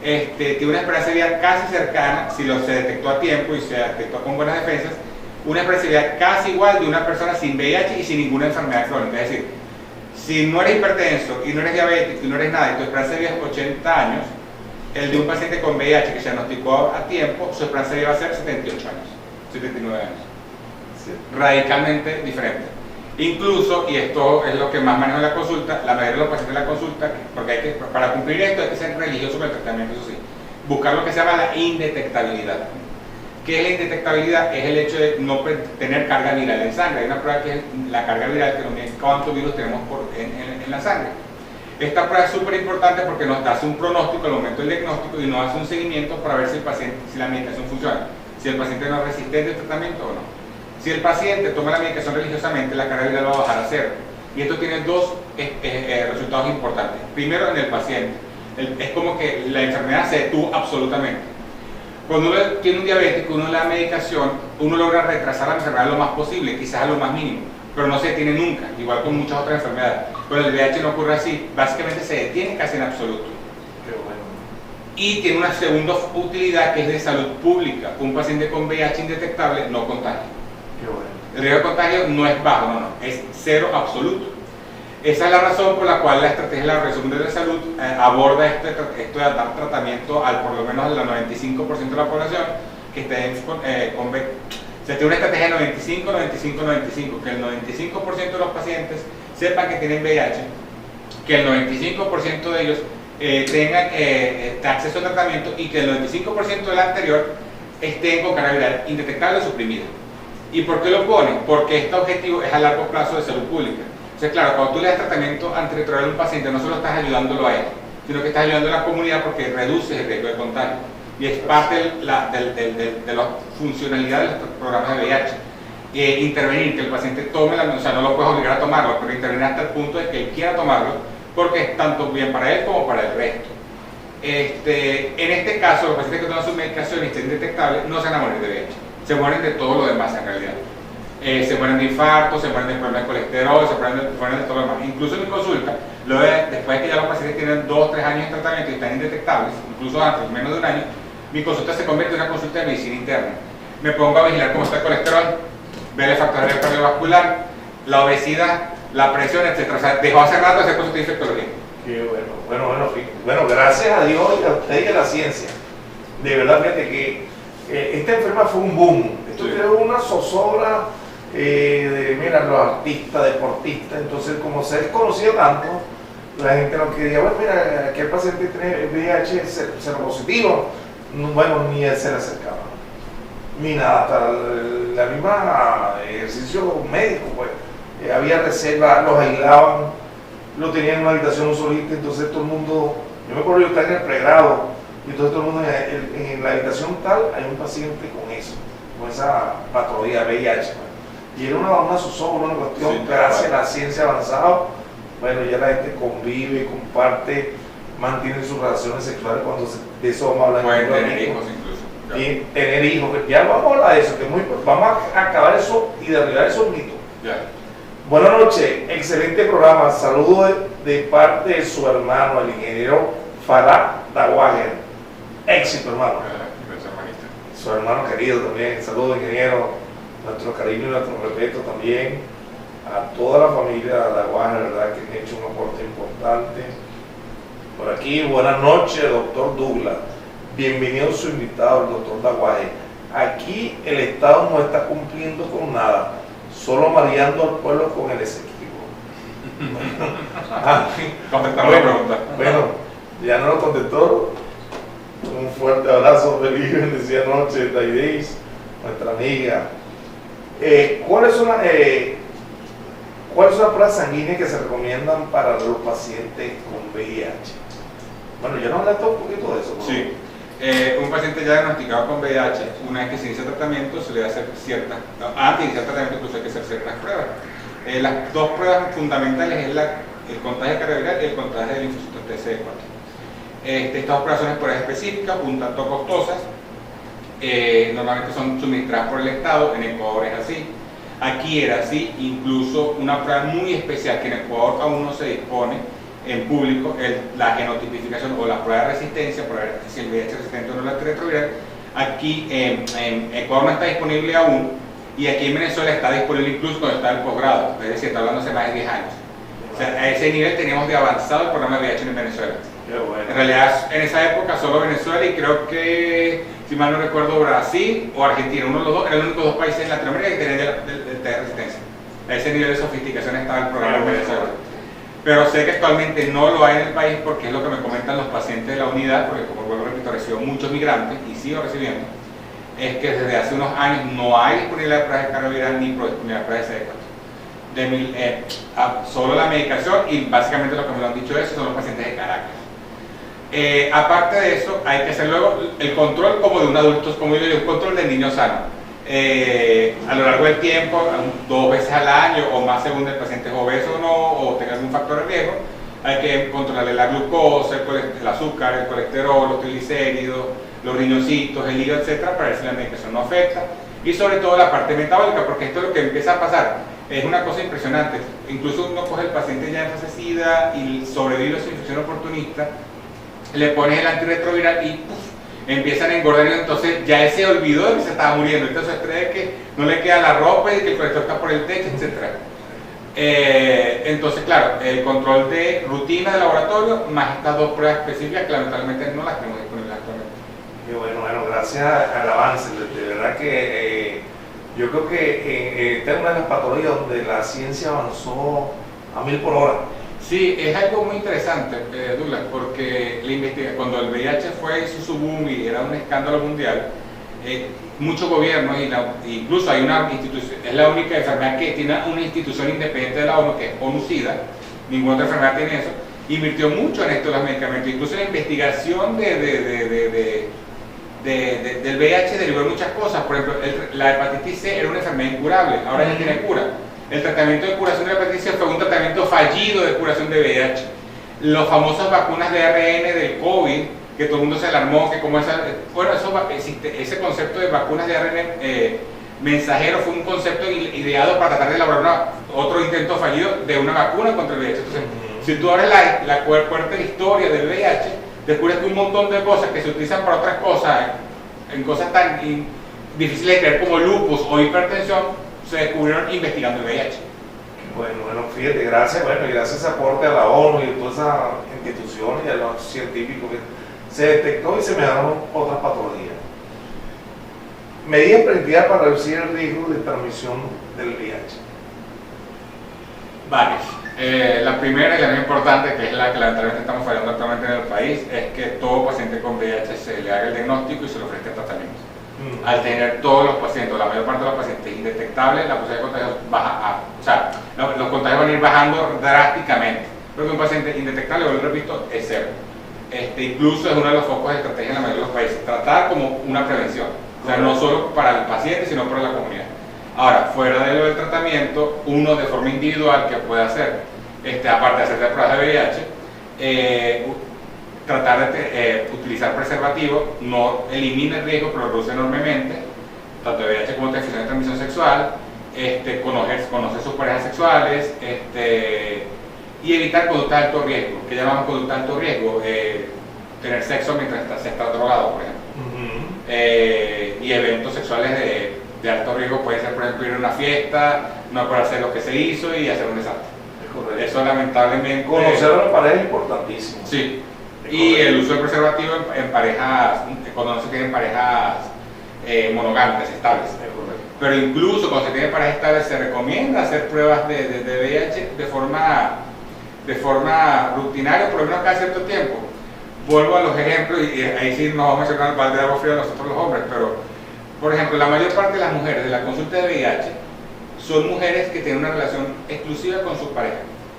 tiene una esperanza de vida casi cercana, si se detectó a tiempo y se detectó con buenas defensas, una esperanza de vida casi igual de una persona sin VIH y sin ninguna enfermedad crónica. Es decir, si no eres hipertenso y no eres diabético y no eres nada y tu esperanza de vida es 80 años, el de un paciente con VIH que se diagnosticó a tiempo, su esperanza de vida va a ser 78 años, 79 años. Sí. Radicalmente diferente. Incluso, y esto es lo que más manejo en la consulta, la mayoría de los pacientes en la consulta, porque para cumplir esto hay que ser religioso con el tratamiento, eso sí, buscar lo que se llama la indetectabilidad. ¿Qué es la indetectabilidad? Es el hecho de no tener carga viral en sangre. Hay una prueba que es la carga viral, que nos mide cuántos virus tenemos en la sangre. Esta prueba es súper importante porque nos hace un pronóstico al momento del diagnóstico y nos hace un seguimiento para ver si la medicación funciona, si el paciente no es resistente al tratamiento o no. Si el paciente toma la medicación religiosamente, la carga viral va a bajar a 0. Y esto tiene dos resultados importantes. Primero, en el paciente. Es como que la enfermedad se detuvo absolutamente. Cuando uno tiene un diabético, uno le da medicación, uno logra retrasar la enfermedad lo más posible, quizás a lo más mínimo, pero no se detiene nunca, igual con muchas otras enfermedades. Pero el VIH no ocurre así, básicamente se detiene casi en absoluto. Qué bueno. Y tiene una segunda utilidad que es de salud pública. Un paciente con VIH indetectable no contagia. Qué bueno. El riesgo de contagio no es bajo, no, es 0 absoluto. Esa es la razón por la cual la estrategia de la Organización Mundial de la Salud aborda esto de dar tratamiento al por lo menos al 95% de la población que esté con VIH. Se tiene una estrategia de 95, 95, 95, que el 95% de los pacientes sepan que tienen VIH, que el 95% de ellos tengan acceso al tratamiento y que el 95% del anterior estén con carga viral indetectable o suprimida. ¿Y por qué lo ponen? Porque este objetivo es a largo plazo de salud pública. Entonces, claro, cuando tú le das tratamiento antirretroviral a un paciente, no solo estás ayudándolo a él, sino que estás ayudando a la comunidad porque reduces el riesgo de contagio. Y es parte de la funcionalidad de los programas de VIH. Intervenir, que el paciente tome o sea, no lo puedes obligar a tomarlo, pero intervenir hasta el punto de que él quiera tomarlo, porque es tanto bien para él como para el resto. En este caso, los pacientes que toman su medicación y estén indetectables no se van a morir de VIH, se mueren de todo lo demás en realidad. Se mueren de infarto, se mueren de problemas de colesterol, se mueren de todo lo demás. Incluso en mi consulta, después de que ya los pacientes tienen 2 o 3 años de tratamiento y están indetectables, incluso antes, menos de un año, mi consulta se convierte en una consulta de medicina interna. Me pongo a vigilar cómo está el colesterol, ver el factor cardiovascular, la obesidad, la presión, etc. O sea, dejó hace rato de hacer consulta de infectología. Qué bueno, gracias a Dios y a usted y a la ciencia. De verdad, fíjate que esta enfermedad fue un boom. Esto creó una zozobra de, mira, los artistas, deportistas. Entonces, como se ha desconocido tanto, la gente no quería, bueno, mira, aquel paciente tiene VIH seropositivo. Bueno, ni él se le acercaba. Ni nada, hasta la misma ejercicio médico, pues. Había reserva, los aislaban, lo tenían en una habitación un solito, entonces todo el mundo, yo me acuerdo yo estaba en el pregrado, y entonces todo el mundo en la habitación tal hay un paciente con eso, con esa patología VIH. Pues. Y era una zozobra, una cuestión, sí, gracias a la ciencia avanzada, bueno, ya la gente convive, comparte, mantiene sus relaciones sexuales cuando de eso vamos a hablar. Pueden tener hijos incluso. Y tener hijos, ya vamos a hablar de eso, que vamos a acabar eso y derribar esos mitos. Ya. Buenas noches, excelente programa. Saludos de parte de su hermano, el ingeniero Farah Dawager. Éxito, hermano. Gracias, hermanita. Su hermano querido también. Saludos, ingeniero. Nuestro cariño y nuestro respeto también a toda la familia Dawager, verdad que han hecho un aporte importante. Por aquí, buenas noches, doctor Douglas. Bienvenido su invitado, el doctor Dawager. Aquí el Estado no está cumpliendo con nada. Solo mareando al pueblo con el executivo. Contestamos la pregunta. Bueno, ya no lo contestó. Un fuerte abrazo, feliz bendecida noche, Taidis, nuestra amiga. ¿Cuáles son las pruebas sanguíneas que se recomiendan para los pacientes con VIH? Bueno, ya nos hablaste un poquito de eso, ¿no? Sí. Un paciente ya diagnosticado con VIH, una vez que se inicia tratamiento, se le debe hacer antes de iniciar tratamiento incluso hay que hacer ciertas pruebas. Las 2 pruebas fundamentales es el contagio cardiovascular y el contagio del linfocito TCD4. Estas 2 pruebas son pruebas específicas, un tanto costosas, normalmente son suministradas por el Estado, en Ecuador es así, aquí era así, incluso una prueba muy especial que en Ecuador aún no se dispone en público, la genotipificación o la prueba de resistencia, para ver si el VIH es resistente o no al antirretroviral. Aquí en Ecuador no está disponible aún, y aquí en Venezuela está disponible incluso cuando está el posgrado, es decir, está hablando hace más de 10 años. O sea, a ese nivel teníamos de avanzado el programa de VIH en Venezuela. Qué bueno. En realidad, en esa época solo Venezuela y creo que, si mal no recuerdo, Brasil o Argentina, uno de los dos, eran los únicos 2 países en Latinoamérica que tenían el test de resistencia. A ese nivel de sofisticación estaba el programa en Venezuela. Pero sé que actualmente no lo hay en el país porque es lo que me comentan los pacientes de la unidad, porque como vuelvo a repetir, recibo muchos migrantes y sigo recibiendo, es que desde hace unos años no hay disponibilidad de pruebas de cardiovascular ni disponibilidad de pruebas de CD4. Solo la medicación, y básicamente lo que me lo han dicho eso son los pacientes de Caracas. Aparte de eso, hay que hacer luego el control como de un adulto, como yo digo, un control del niño sano. A lo largo del tiempo, 2 veces al año o más según el paciente es obeso o no, o tenga algún factor de riesgo, hay que controlarle la glucosa, el azúcar, el colesterol, los triglicéridos, los riñoncitos, el hígado, etcétera, para ver si la medicación no afecta. Y sobre todo la parte metabólica, porque esto es lo que empieza a pasar. Es una cosa impresionante. Incluso uno coge el paciente ya enfermecida y sobrevive a su infección oportunista, le pones el antirretroviral y ¡puf!, empiezan a engordar, y entonces ya él se olvidó de que se estaba muriendo, entonces cree que no le queda la ropa y que el colesterol está por el techo, etc. Entonces, claro, el control de rutina de laboratorio, más estas 2 pruebas específicas que lamentablemente no las tenemos disponibles actualmente. Qué bueno, gracias al avance, de verdad que yo creo que esta es una de las patologías donde la ciencia avanzó a 1000 por hora. Sí, es algo muy interesante, Douglas, porque cuando el VIH hizo su boom y era un escándalo mundial, muchos gobiernos, incluso hay una institución, es la única enfermedad que tiene una institución independiente de la ONU, que es ONU-SIDA, ninguna otra enfermedad tiene eso, invirtió mucho en esto de los medicamentos, incluso la investigación del VIH derivó muchas cosas. Por ejemplo, la hepatitis C era una enfermedad incurable, ahora ya tiene cura. El tratamiento de curación de la hepatitis C fue un tratamiento fallido de curación de VIH. Las famosas vacunas de ARN del COVID, que todo el mundo se alarmó, que como ese concepto de vacunas de ARN mensajero fue un concepto ideado para tratar de elaborar otro intento fallido de una vacuna contra el VIH. Entonces, si tú abres la puerta de la historia del VIH, descubres que un montón de cosas que se utilizan para otras cosas, en cosas tan difíciles de creer como lupus o hipertensión, se descubrieron investigando el VIH. Bueno, fíjate, gracias a ese aporte a la ONU y a todas esas instituciones y a los científicos que se detectó y se me dieron otras patologías. Medidas preventivas para reducir el riesgo de transmisión del VIH. Varias. La primera y la más importante, que es la que lamentablemente estamos fallando actualmente en el país, es que todo paciente con VIH se le haga el diagnóstico y se le ofrezca tratamiento. Al tener todos los pacientes, la mayor parte de los pacientes indetectables, la posibilidad de contagios baja los contagios van a ir bajando drásticamente. Porque un paciente indetectable, lo repito, es cero. Incluso es uno de los focos de estrategia en la mayoría de los países, tratar como una prevención. O sea, no solo para el paciente, sino para la comunidad. Ahora, fuera de lo del tratamiento, uno de forma individual que puede hacer, aparte de hacerse pruebas de VIH, tratar de utilizar preservativos, no elimina el riesgo, pero reduce enormemente, tanto de VIH como de infección de transmisión sexual, conocer sus parejas sexuales, y evitar conductas de alto riesgo. ¿Qué llamamos conductas de alto riesgo? Tener sexo mientras se está drogado, por ejemplo. Y eventos sexuales de alto riesgo puede ser, por ejemplo, ir a una fiesta, no poder hacer lo que se hizo y hacer un desastre. Eso lamentablemente... Conocer a la pareja es importantísimo. Sí. Y el uso del preservativo en parejas, cuando no se tienen parejas monogámicas, estables. Pero incluso cuando se tienen parejas estables se recomienda hacer pruebas de VIH de forma rutinaria, por lo menos cada cierto tiempo. Vuelvo a los ejemplos y ahí sí nos vamos a mencionar el balde de agua fría a nosotros los hombres, pero por ejemplo, la mayor parte de las mujeres de la consulta de VIH son mujeres que tienen una relación exclusiva con su pareja.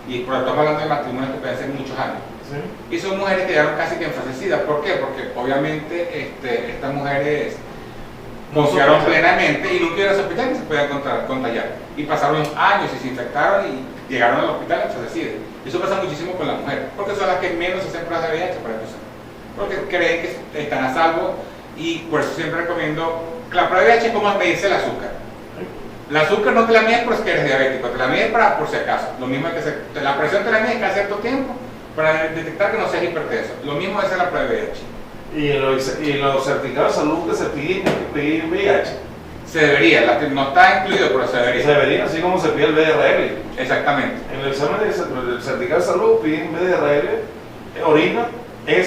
Y por lo tanto estamos hablando de matrimonios que pueden ser muchos años. ¿Sí? Y son mujeres que llegaron casi que enflaquecidas. ¿Por qué? Porque obviamente estas mujeres confiaron plenamente y nunca iban a los hospitales y se podían contagiar. Y pasaron años y se infectaron y llegaron al hospital enflaquecidas. Eso pasa muchísimo con las mujeres, porque son las que menos hacen pruebas de VIH para empezar. Porque creen que están a salvo y por eso siempre recomiendo que la prueba de VIH es como medirse el azúcar. El azúcar no te la mides porque eres diabético, te la mides para por si acaso. Lo mismo es que la presión te la mides cada cierto tiempo para detectar que no seas hipertenso. Lo mismo es la prueba de VIH. Y los certificados de salud que se piden VIH. Se debería, no está incluido, pero se debería. Se debería, así como se pide el BDRL. Exactamente. En el examen del certificado de salud piden BDRL, orina, hay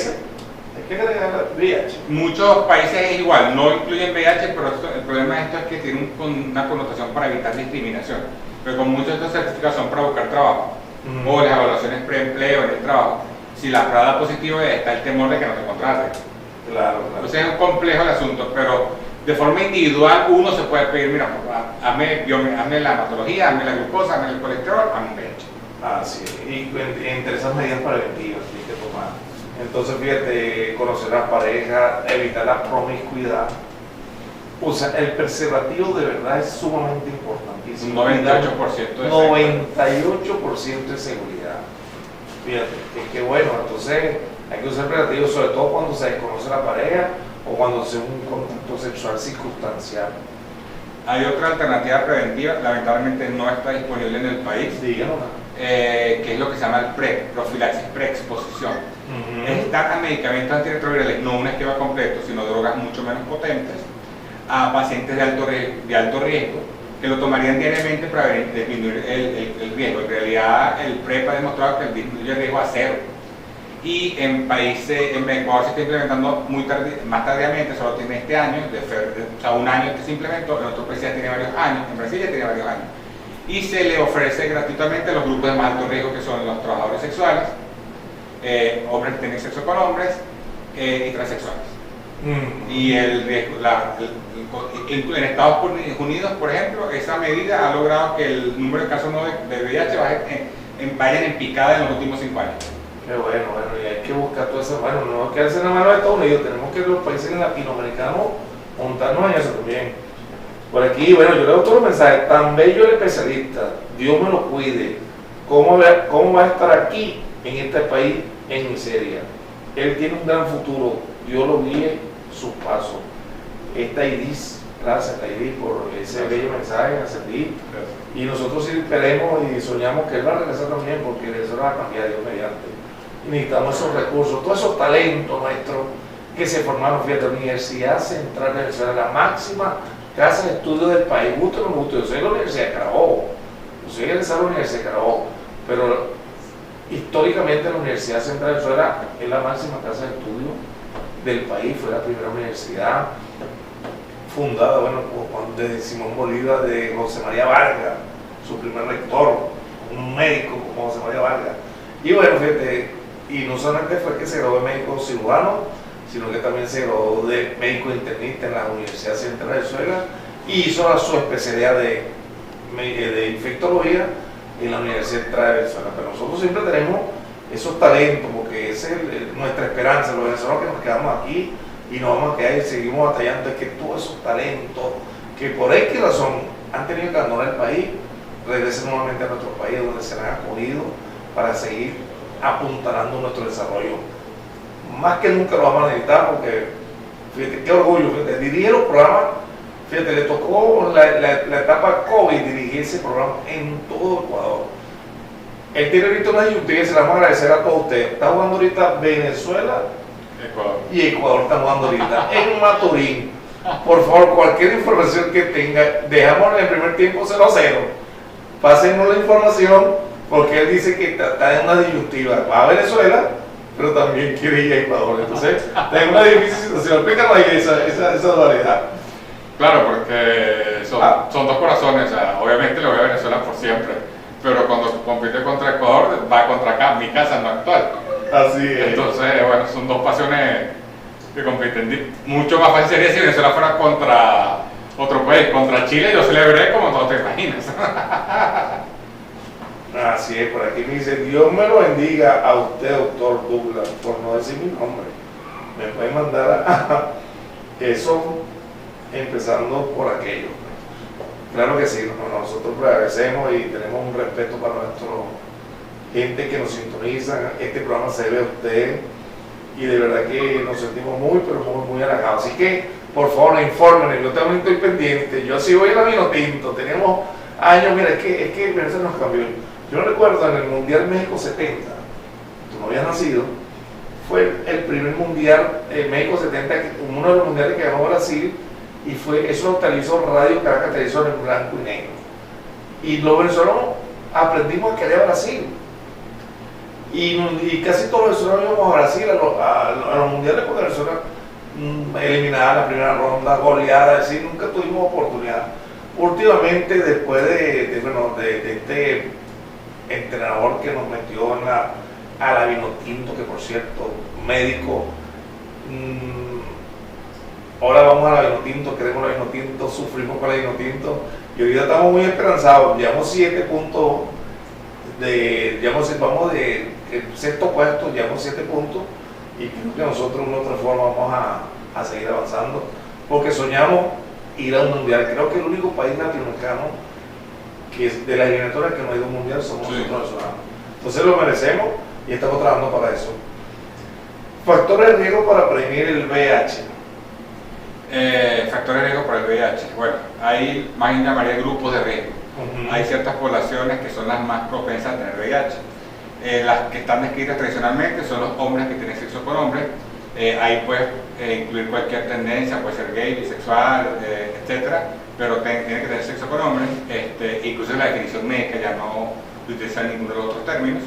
que agregar VIH. Muchos países es igual, no incluyen VIH, pero el problema de esto es que tiene una connotación para evitar discriminación. Pero como muchos de estos certificados son para buscar trabajo, o las evaluaciones preempleo en el trabajo, si la prueba da positivo está el temor de que no te contraten. Claro. Entonces es un complejo el asunto, pero de forma individual uno se puede pedir, mira, hazme la hematología, hazme la glucosa, hazme el colesterol, hazme un VIH. Así es, y entre esas medidas preventivas que hay que tomar. Entonces, fíjate, conocer a la pareja, evitar la promiscuidad. O sea, el preservativo de verdad es sumamente importantísimo. Un 98% de 98% de seguridad. Fíjate, es que bueno, entonces hay que usar preservativo, sobre todo cuando se desconoce la pareja o cuando se un contacto sexual circunstancial. Hay otra alternativa preventiva, lamentablemente no está disponible en el país, que es lo que se llama el PrEP, profilaxis preexposición. Es dar a medicamentos antirretrovirales, no un esquema completo, sino drogas mucho menos potentes, a pacientes de alto riesgo, que lo tomarían diariamente para disminuir el riesgo. En realidad, el PrEP ha demostrado que disminuye el riesgo a cero. Y en países, en Ecuador se está implementando más tardíamente, solo tiene este año, o sea, un año que se implementó, en otros países ya tiene varios años, en Brasil ya tiene varios años. Y se le ofrece gratuitamente a los grupos de más alto riesgo, que son los trabajadores sexuales, hombres que tienen sexo con hombres y transexuales. Y el riesgo, en Estados Unidos, por ejemplo, esa medida ha logrado que el número de casos de VIH vayan en picada en los últimos 5 años. Qué bueno, y hay que buscar todo eso. Bueno, no hay que hacer la mano de Estados Unidos, tenemos que los países latinoamericanos montarnos en eso también. Por aquí, bueno, yo le doy otro mensaje, tan bello el especialista, Dios me lo cuide, ¿cómo va a estar aquí en este país en miseria? Él tiene un gran futuro, Dios lo guíe sus pasos. Esta IDIS Gracias, Tairi, por ese bello mensaje, Ascendí. Y nosotros sí esperemos y soñamos que él va a regresar también, porque eso va a cambiar, Dios mediante. Y necesitamos esos recursos, todos esos talentos nuestros que se formaron, fíjate, la Universidad Central de Venezuela, la máxima casa de estudio del país, gusto o no gusto. Yo soy de la Universidad de Carabobo, yo soy egresado de la Universidad de Carabobo, pero históricamente la Universidad Central de Venezuela es la máxima casa de estudio del país, fue la primera universidad fundada, bueno, de Simón Bolívar, de José María Vargas, su primer rector, un médico como José María Vargas. Y bueno, fíjate, y no solamente fue que se graduó de médico cirujano, sino que también se graduó de médico internista en la Universidad Central de Venezuela y hizo su especialidad de infectología en la Universidad Central de Venezuela. Pero nosotros siempre tenemos esos talentos, porque esa es nuestra esperanza, los venezolanos que nos quedamos aquí y nos vamos a quedar y seguimos batallando, es que todos esos talentos que por X razón han tenido que abandonar el país, regresen nuevamente a nuestro país donde se han acogido para seguir apuntalando nuestro desarrollo. Más que nunca lo vamos a necesitar, porque fíjate, qué orgullo, fíjate, dirigir los programas, fíjate, le tocó la etapa COVID dirigir ese programa en todo Ecuador. Él tiene ahorita una disyuntiva y se la vamos a agradecer a todos ustedes. Está jugando ahorita Venezuela y Ecuador está jugando ahorita en Maturín. Por favor, cualquier información que tenga, dejamos en el primer tiempo 0-0. Pásenos la información, porque él dice que está en una disyuntiva. Va a Venezuela, pero también quiere ir a Ecuador. Entonces, está en una difícil situación. Explícanos ahí esa dualidad. Claro, porque son dos corazones. O sea, obviamente le voy a Venezuela por siempre, pero cuando compite contra Ecuador, va contra acá, mi casa no actual. Así es. Entonces, bueno, son dos pasiones que compiten. Mucho más fácil sería si Venezuela fuera contra otro país, contra Chile, yo celebré como tú te imaginas. Así es, por aquí me dice, Dios me lo bendiga a usted, doctor Douglas, por no decir mi nombre. Me puede mandar a eso, empezando por aquello. Claro que sí, nosotros agradecemos y tenemos un respeto para nuestra gente que nos sintoniza. Este programa se debe a usted y de verdad que nos sentimos muy, pero muy halagados. Así que, por favor, infórmenme, yo también estoy pendiente. Yo sí voy a la Vinotinto, tenemos años, mira, es que Venezuela nos cambió. Yo no recuerdo en el Mundial México 70, tú no habías nacido, fue el primer Mundial México 70, uno de los mundiales que ganó Brasil, y eso lo televisó Radio Caracas Televisión en blanco y negro. Y los venezolanos aprendimos a querer a Brasil. Y casi todos los venezolanos íbamos a Brasil a los mundiales porque Venezuela eliminada en la primera ronda, goleada, es decir, nunca tuvimos oportunidad. Últimamente, después de este entrenador que nos metió a la Vinotinto, que por cierto, médico, ahora vamos a la Vinotinto, queremos la Vinotinto, sufrimos con la Vinotinto y hoy día estamos muy esperanzados. Llevamos 7 puntos, vamos de sexto puesto, llevamos 7 puntos y creo que nosotros de una otra forma vamos a seguir avanzando porque soñamos ir a un mundial. Creo que el único país latinoamericano que es de las eliminatorias que no ha ido a un mundial somos nosotros venezolanos. Entonces lo merecemos y estamos trabajando para eso. Factores de riesgo para prevenir el VIH. Factores de riesgo para el VIH. Bueno, hay más llamaría grupos de riesgo. Hay ciertas poblaciones que son las más propensas a tener VIH. Las que están descritas tradicionalmente son los hombres que tienen sexo con hombres. Ahí puedes incluir cualquier tendencia, puede ser gay, bisexual, etcétera, pero tiene que tener sexo con hombres. Incluso en la definición médica ya no utiliza ninguno de los otros términos.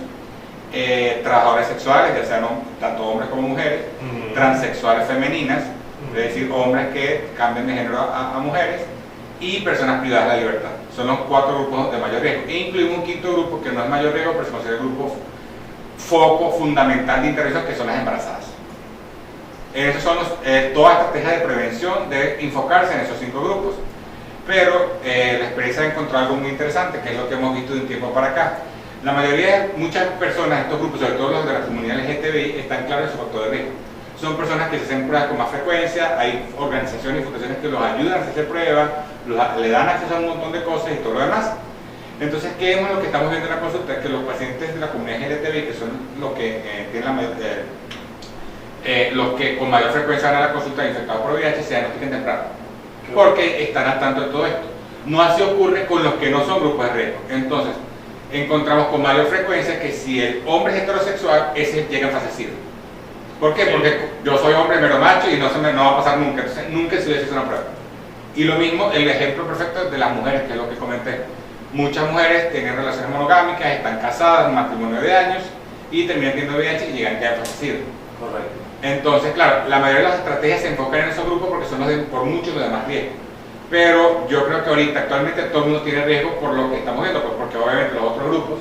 Trabajadores sexuales, ya sean tanto hombres como mujeres, transexuales femeninas, es decir, hombres que cambian de género a mujeres, y personas privadas de la libertad. Son los 4 grupos de mayor riesgo. E incluimos un quinto grupo que no es mayor riesgo, pero se considera el grupo foco fundamental de intervención, que son las embarazadas. Esos son toda estrategia de prevención debe enfocarse en esos 5 grupos. Pero la experiencia ha encontrado algo muy interesante, que es lo que hemos visto de un tiempo para acá. La mayoría, muchas personas, estos grupos, sobre todo los de la comunidad LGTBI, están claros en su factor de riesgo. Son personas que se hacen pruebas con más frecuencia, hay organizaciones y fundaciones que los ayudan a hacer pruebas, le dan acceso a un montón de cosas y todo lo demás. Entonces, ¿qué es lo que estamos viendo en la consulta? Que los pacientes de la comunidad LGTBI, que son los que los que con mayor frecuencia van a la consulta infectados por VIH, se diagnostiquen temprano. porque están al tanto de todo esto. No así ocurre con los que no son grupos de riesgo. Entonces, encontramos con mayor frecuencia que si el hombre es heterosexual, ese llega enfasecido. ¿Por qué? Porque yo soy hombre mero macho y no va a pasar nunca, entonces nunca se hubiese hecho una prueba. Y lo mismo, el ejemplo perfecto de las mujeres, que es lo que comenté. Muchas mujeres tienen relaciones monogámicas, están casadas, un matrimonio de años, y terminan teniendo VIH y llegan ya enfasecidos. Correcto. Entonces, claro, la mayoría de las estrategias se enfocan en esos grupos porque son por mucho los demás riesgos. Pero yo creo que ahorita, actualmente, todo el mundo tiene riesgo por lo que estamos viendo, pues porque obviamente los otros grupos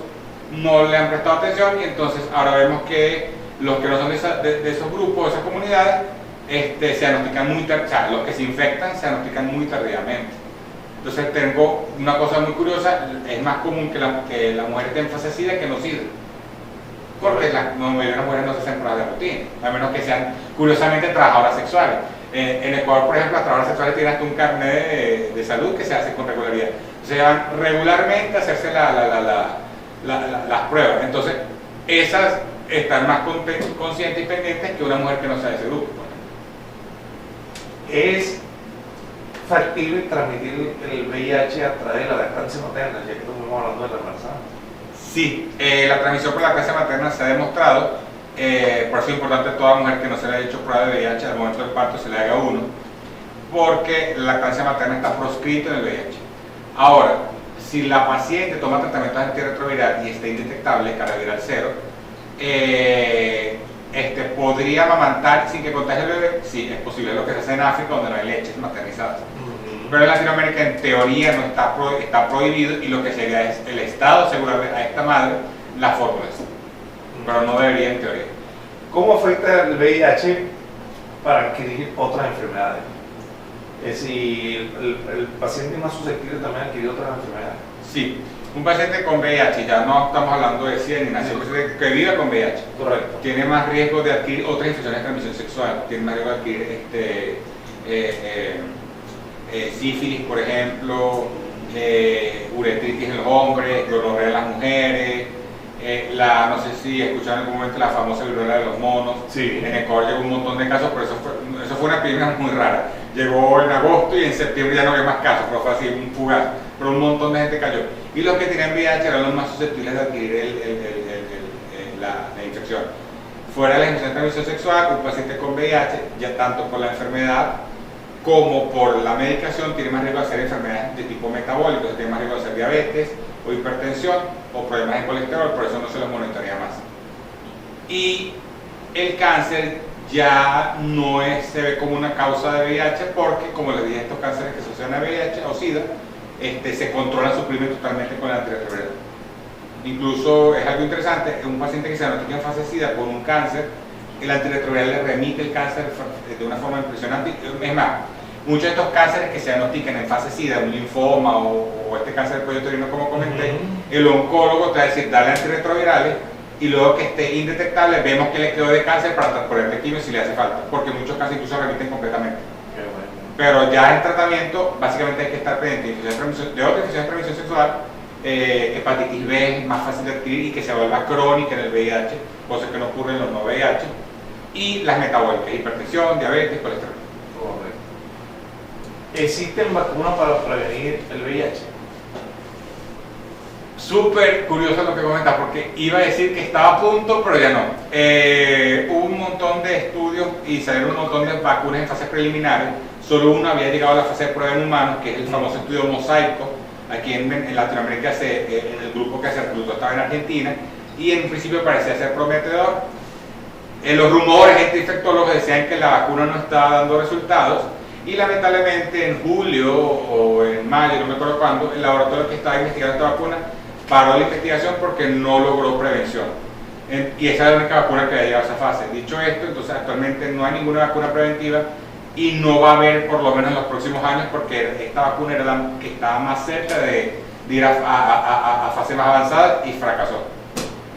no le han prestado atención y entonces ahora vemos que los que no son de esos grupos, de esas comunidades, se diagnostican muy tardíamente, o sea, los que se infectan se diagnostican muy tardíamente. Entonces tengo una cosa muy curiosa, es más común que la mujer esté en fase SIDA que no SIDA. Porque la mayoría de las mujeres no se hacen pruebas de rutina, a menos que sean, curiosamente, trabajadoras sexuales. En Ecuador, por ejemplo, las trabajadoras sexuales tienen hasta un carnet de salud que se hace con regularidad. Se van regularmente a hacerse las pruebas. Entonces, esas están más conscientes y pendientes que una mujer que no sea de ese grupo. ¿Es factible transmitir el VIH a través de la lactancia materna, ya que estamos hablando de la embarazada? Sí, la transmisión por la lactancia materna se ha demostrado, por eso es importante a toda mujer que no se le haya hecho prueba de VIH al momento del parto se le haga uno, porque la lactancia materna está proscrita en el VIH. Ahora, si la paciente toma tratamiento antirretroviral y está indetectable, carga viral cero, podría amamantar sin que contagie el bebé. Sí, es posible, lo que se hace en África donde no hay leches maternizadas. Pero en Latinoamérica en teoría no está prohibido y lo que sería es el Estado asegurarle a esta madre las fórmulas, pero no debería en teoría. ¿Cómo afecta el VIH para adquirir otras enfermedades? Es decir, el paciente es más susceptible también a adquirir otras enfermedades. Sí, un paciente con VIH, ya no estamos hablando de SIDA ni nada, un paciente que vive con VIH, correcto, tiene más riesgo de adquirir otras infecciones de transmisión sexual, tiene más riesgo de adquirir sífilis, por ejemplo, uretritis en los hombres, gonorrea en las mujeres, no sé si escucharon en algún momento la famosa viruela de los monos. Sí. En Ecuador llegó un montón de casos, pero eso fue una epidemia muy rara. Llegó en agosto y en septiembre ya no había más casos, pero fue así, un fugaz, pero un montón de gente cayó. Y los que tenían VIH eran los más susceptibles de adquirir la infección. Fuera de la infección de transmisión sexual, un paciente con VIH, ya tanto por la enfermedad como por la medicación, tiene más riesgo de hacer enfermedades de tipo metabólico, tiene más riesgo de hacer diabetes o hipertensión o problemas de colesterol, por eso no se los monitorea más. Y el cáncer ya no se ve como una causa de VIH porque, como les dije, estos cánceres que se asocian a VIH o SIDA se controlan, suprimen totalmente con el antirretroviral. Incluso es algo interesante, un paciente que se diagnostica en fase SIDA con un cáncer, el antirretroviral le remite el cáncer de una forma impresionante. Es más, muchos de estos cánceres que se diagnostican en fase SIDA, un linfoma o este cáncer del cuello uterino como comenté, el oncólogo te va a decir dale antirretrovirales y luego que esté indetectable vemos que le quedó de cáncer para ponerle quimio si le hace falta, porque muchos cánceres incluso remiten completamente. Pero ya en tratamiento básicamente hay que estar pendiente de otra infección de transmisión sexual, hepatitis B es más fácil de adquirir y que se vuelva crónica en el VIH, cosas que no ocurren en los no VIH, y las metabólicas, hipertensión, diabetes, colesterol. Correcto. ¿Existen vacunas para prevenir el VIH? Súper curioso lo que comentas, porque iba a decir que estaba a punto, pero ya no. Hubo un montón de estudios y salieron un montón de vacunas en fases preliminares. Solo uno había llegado a la fase de prueba en humanos, que es el famoso estudio Mosaico. Aquí en Latinoamérica, en el grupo que se reclutó estaba en Argentina, y en principio parecía ser prometedor. Los rumores entre infectólogos decían que la vacuna no estaba dando resultados, y lamentablemente en julio o en mayo, no me acuerdo cuándo, el laboratorio que estaba investigando esta vacuna paró la investigación porque no logró prevención. Y esa es la única vacuna que había llegado a esa fase. Dicho esto, entonces actualmente no hay ninguna vacuna preventiva y no va a haber por lo menos en los próximos años, porque esta vacuna era la que estaba más cerca de ir a fase más avanzada y fracasó.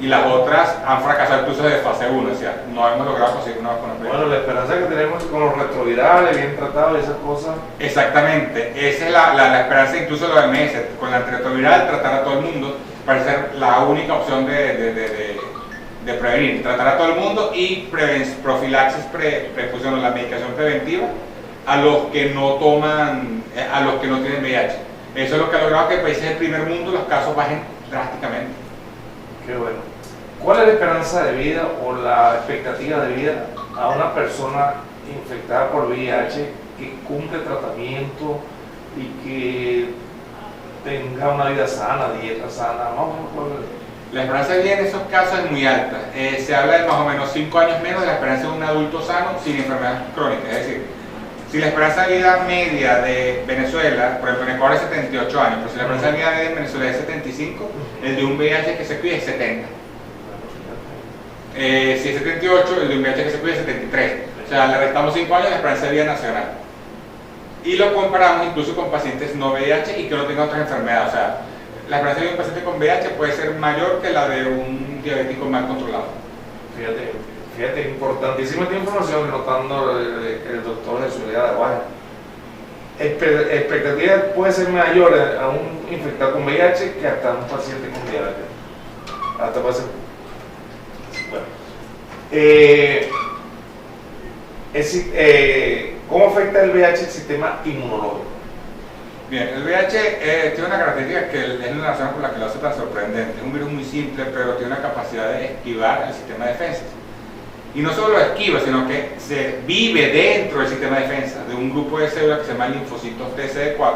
Y las otras han fracasado incluso desde fase 1, o sea, no hemos logrado conseguir una vacuna preventiva. Bueno, la esperanza que tenemos con los retrovirales, bien tratados y esas cosas. Exactamente, esa es la esperanza, incluso de la OMS, con el antirretroviral tratar a todo el mundo, parece ser la única opción de prevenir, tratar a todo el mundo y profilaxis, preexposición, la medicación preventiva, a los que no toman, a los que no tienen VIH. Eso es lo que ha logrado que en países del primer mundo los casos bajen drásticamente. Qué bueno. ¿Cuál es la esperanza de vida o la expectativa de vida a una persona infectada por VIH que cumple tratamiento y que tenga una vida sana, dieta sana? Vamos a La esperanza de vida en esos casos es muy alta. Se habla de más o menos 5 años menos de la esperanza de un adulto sano sin enfermedades crónicas. Es decir, si la esperanza de vida media de Venezuela, por ejemplo en Ecuador es 78 años, pero si la esperanza de vida media de Venezuela es 75, el de un VIH que se cuide es 70. Si es 78, el de un VIH que se cuide es 73. O sea, le restamos 5 años de esperanza de vida nacional. Y lo comparamos incluso con pacientes no VIH y que no tengan otras enfermedades. O sea, la esperanza de vida de un paciente con VIH puede ser mayor que la de un diabético mal controlado. Fíjate, importantísima esta información que nos está dando el doctor Jesús de Guaje. Expectativa puede ser mayor a un infectado con VIH que hasta un paciente con diabetes. Hasta puede ser. Bueno. ¿Cómo afecta el VIH el sistema inmunológico? Bien, el VIH tiene una característica que es la razón por la que lo hace tan sorprendente. Es un virus muy simple, pero tiene una capacidad de esquivar el sistema de defensas. Y no solo lo esquiva, sino que se vive dentro del sistema de defensa de un grupo de células que se llama linfocitos TCD4,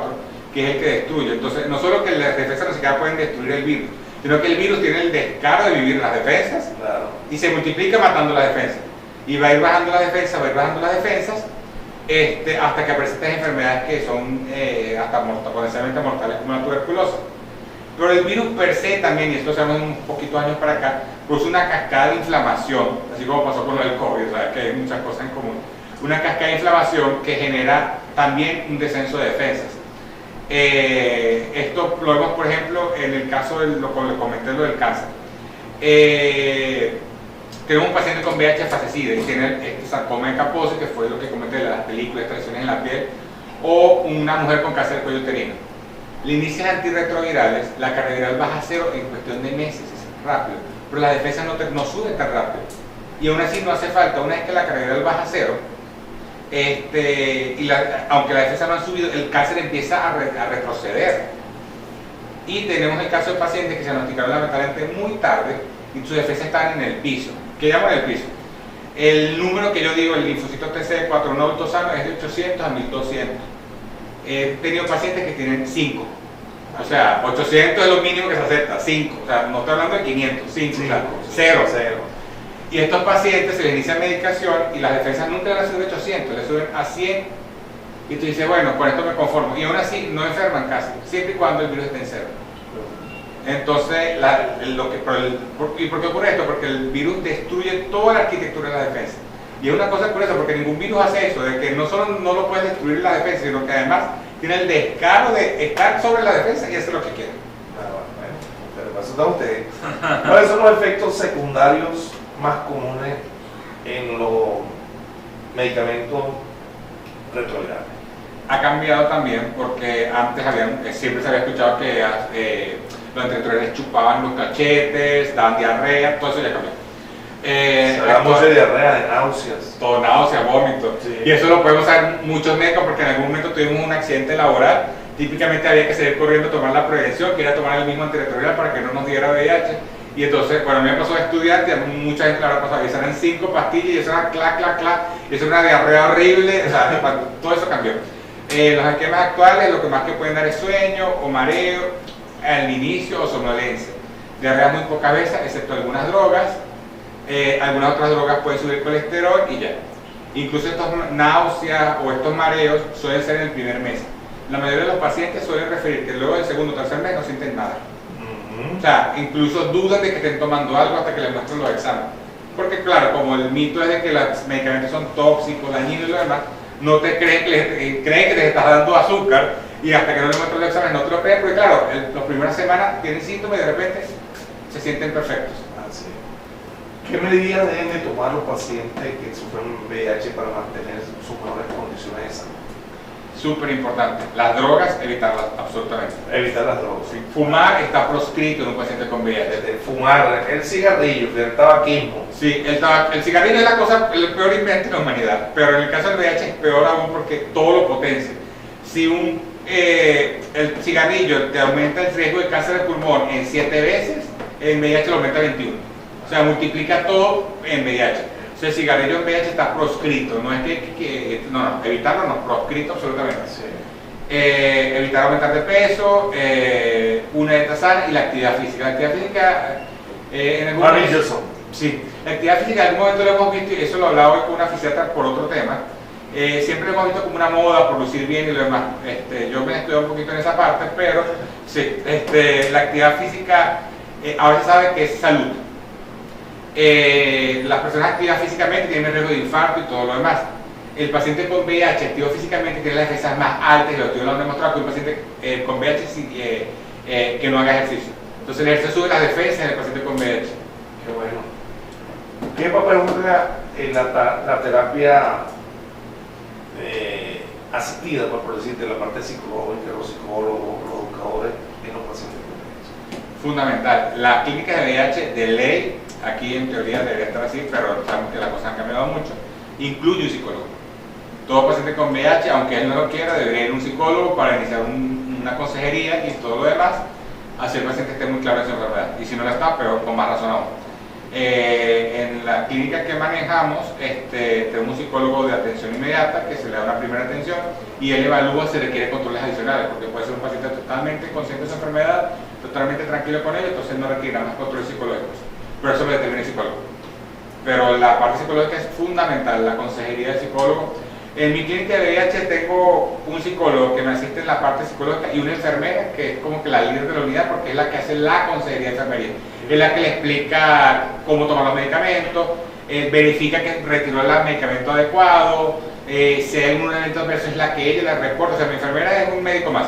que es el que destruye. Entonces, no solo que las defensas ni siquiera pueden destruir el virus, sino que el virus tiene el descaro de vivir en las defensas, claro, y se multiplica matando las defensas. Y va a ir bajando las defensas, hasta que aparecen estas enfermedades que son hasta potencialmente mortales, como la tuberculosis. Pero el virus per se también, y esto se llama un poquito años para acá, produce una cascada de inflamación, así como pasó con el COVID, ¿sabes? Que hay muchas cosas en común. Una cascada de inflamación que genera también un descenso de defensas. Esto lo vemos, por ejemplo, en el caso de lo que le comenté, lo del cáncer. Tenemos un paciente con VIH fase SIDA y tiene este sarcoma de Kaposi, que fue lo que comenté de las películas, lesiones en la piel, o una mujer con cáncer de cuello uterino. Le inician antirretrovirales, la carga viral baja a cero en cuestión de meses, es rápido, pero las defensas no suben tan rápido. Y aún así no hace falta, una vez que la carga viral baja a cero, aunque las defensas no han subido, el cáncer empieza a retroceder. Y tenemos el caso de pacientes que se diagnosticaron lamentablemente muy tarde y sus defensas están en el piso. ¿Qué llaman el piso? El número que yo digo, el linfocito TCD4 un adulto sano, es de 800 a 1200. He tenido pacientes que tienen 5. O sea, 800 es lo mínimo que se acepta, 5. O sea, no estoy hablando de 500, 5, o sea, 0. Y estos pacientes se les inicia medicación y las defensas nunca le suben a 800, le suben a 100. Y tú dices, bueno, con esto me conformo. Y aún así no enferman casi, siempre y cuando el virus esté en cero. Entonces, ¿y por qué ocurre esto? Porque el virus destruye toda la arquitectura de la defensa. Y es una cosa curiosa, porque ningún virus hace eso, de que no solo no lo puedes destruir la defensa, sino que además tiene el descaro de estar sobre la defensa y hacer lo que quiere. Bueno, pero para eso está usted. ¿Cuáles son los efectos secundarios más comunes en los medicamentos retrovirales? Ha cambiado también, porque antes siempre se había escuchado que los antirretrovirales chupaban los cachetes, daban diarrea, todo eso ya cambió. Se habla mucho de diarrea, de náuseas. Todo, náuseas, vómito. Sí. Y eso lo podemos saber muchos médicos porque en algún momento tuvimos un accidente laboral. Típicamente había que salir corriendo a tomar la prevención, que era tomar el mismo antirretroviral para que no nos diera VIH. Y entonces, cuando a mí me pasó de estudiante, a mucha gente le habrá pasado, y esas eran 5 pastillas, y eso era clac, y eso era una diarrea horrible, o sea, todo eso cambió. Los esquemas actuales, lo que más que pueden dar es sueño o mareo al inicio o somnolencia. Diarrea muy pocas veces, excepto algunas drogas. Algunas otras drogas pueden subir colesterol y ya. Incluso estas náuseas o estos mareos suelen ser en el primer mes. La mayoría de los pacientes suelen referir que luego del segundo o tercer mes no sienten nada. O sea, incluso dudan de que estén tomando algo hasta que les muestren los exámenes. Porque claro, como el mito es de que los medicamentos son tóxicos, dañinos y lo demás, no te creen que les estás dando azúcar y hasta que no les muestren los exámenes no te lo creen, porque claro, las primeras semanas tienen síntomas y de repente se sienten perfectos. ¿Qué medidas deben de tomar los pacientes que sufren VIH para mantener sus mejores condiciones de salud? súper importante. Las drogas, evitarlas absolutamente. Evitar las drogas. Sí. Fumar está proscrito en un paciente con VIH. Desde fumar, el cigarrillo, el tabaquismo. Sí, el cigarrillo es el peor invento de la humanidad, pero en el caso del VIH es peor aún porque todo lo potencia. Si el cigarrillo te aumenta el riesgo de cáncer de pulmón en 7 veces, el VIH lo aumenta 21. O sea, multiplica todo en VIH. O sea, el cigarrillo en VIH está proscrito, no es evitarlo no, proscrito absolutamente. Sí. Evitar aumentar de peso, una dieta sana y la actividad física. La actividad física en algún Maravilloso. Sí, la actividad física en algún momento lo hemos visto, y eso lo hablaba hoy con una fisiatra por otro tema. Siempre lo hemos visto como una moda por lucir bien y lo demás. Yo me he estudiado un poquito en esa parte, pero sí, la actividad física ahora se sabe que es salud. Las personas activas físicamente tienen riesgo de infarto y todo lo demás. El paciente con VIH activo físicamente tiene las defensas más altas, y los estudios lo han demostrado, que un paciente con VIH que no haga ejercicio. Entonces el ejercicio sube las defensas en el paciente con VIH. Qué bueno. ¿Qué papel juega en la terapia asistida, por decirte, la parte psicológica, los psicólogos, los educadores en los pacientes con VIH? Fundamental. La clínica de VIH de ley, aquí en teoría debería estar así, pero sabemos que las cosas han cambiado mucho, incluye un psicólogo. Todo paciente con VIH, aunque él no lo quiera, debería ir a un psicólogo para iniciar una consejería y todo lo demás, así el paciente esté muy claro en su enfermedad. Y si no lo está, pero con más razón aún. En la clínica que manejamos, tenemos un psicólogo de atención inmediata que se le da una primera atención y él evalúa si requiere controles adicionales, porque puede ser un paciente totalmente consciente de su enfermedad, totalmente tranquilo con ello, entonces no requiere más controles psicológicos. Pero eso lo determina el psicólogo. Pero la parte psicológica es fundamental, la consejería del psicólogo. En mi clínica de VIH tengo un psicólogo que me asiste en la parte psicológica y una enfermera que es como que la líder de la unidad, porque es la que hace la consejería de enfermería. Es la que le explica cómo tomar los medicamentos, verifica que retiró el medicamento adecuado, si hay un evento adverso es la que ella le reporta. O sea, mi enfermera es un médico más.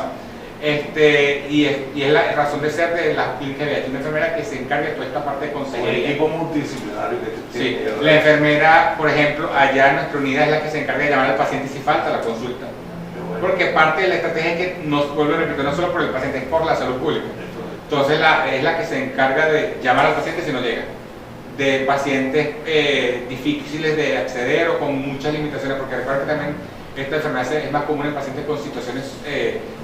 Y es la razón de ser de la clínica de VIH, una enfermera que se encarga de toda esta parte de consejería. Un equipo multidisciplinario que Sí, la enfermera, por ejemplo, allá en nuestra unidad es la que se encarga de llamar al paciente si falta la consulta. bueno. Porque parte de la estrategia es que nos vuelve a repetir, no solo por el paciente, es por la salud pública. Entonces es la que se encarga de llamar al paciente si no llega. De pacientes difíciles de acceder o con muchas limitaciones, porque recuerda que también esta enfermedad es más común en pacientes con situaciones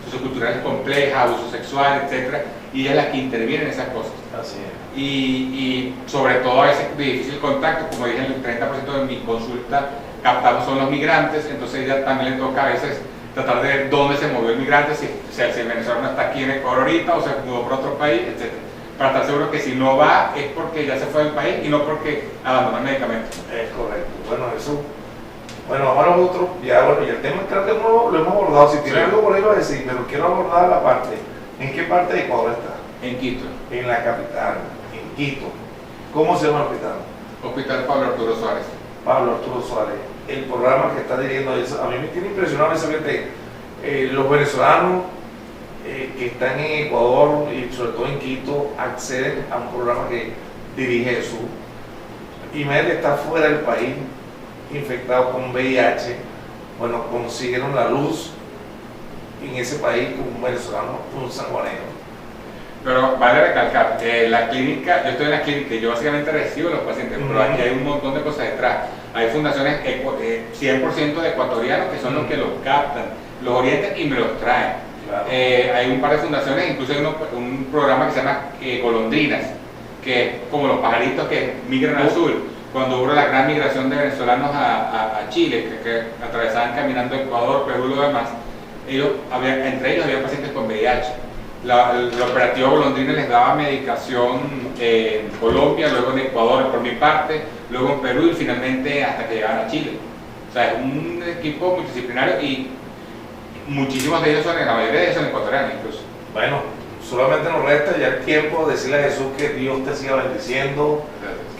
socioculturales complejas, abuso sexual, etc. Y ella es la que interviene en esas cosas. Así es. Y sobre todo a veces de difícil contacto, como dije, el 30% de mi consulta captamos son los migrantes, entonces ella también le toca a veces tratar de ver dónde se movió el migrante, si el venezolano está aquí en Ecuador ahorita o se mudó para otro país, etc. Para estar seguro que si no va es porque ya se fue del país y no porque abandonó el medicamento. Es correcto. Bueno, eso. Bueno, ahora nosotros, ya el tema creo que lo hemos abordado. Si tiene algo por ahí lo decir, pero quiero abordar la parte. ¿En qué parte de Ecuador está? En Quito. En la capital, en Quito. ¿Cómo se llama el hospital? Hospital Pablo Arturo Suárez. Pablo Arturo Suárez. El programa que está dirigiendo, a mí me tiene impresionado esa gente. Los venezolanos que están en Ecuador y sobre todo en Quito acceden a un programa que dirige Jesús. Y medio que está fuera del país, infectado con VIH, bueno, consiguieron la luz en ese país con un venezolano, un sanjuanero. Pero vale recalcar, la clínica, yo estoy en la clínica y yo básicamente recibo a los pacientes, pero aquí hay un montón de cosas detrás. Hay fundaciones 100% de ecuatorianos que son los que los captan, los orientan y me los traen. Claro. Hay un par de fundaciones, incluso hay un programa que se llama Golondrinas, que es como los pajaritos que migran al sur. Cuando hubo la gran migración de venezolanos a Chile, que atravesaban caminando Ecuador, Perú y lo demás, entre ellos había pacientes con VIH. El operativo Golondrina les daba medicación en Colombia, luego en Ecuador por mi parte, luego en Perú y finalmente hasta que llegaban a Chile. O sea, es un equipo multidisciplinario y muchísimos de ellos la mayoría de ellos son ecuatorianos incluso. Bueno, solamente nos resta ya el tiempo de decirle a Jesús que Dios te siga bendiciendo,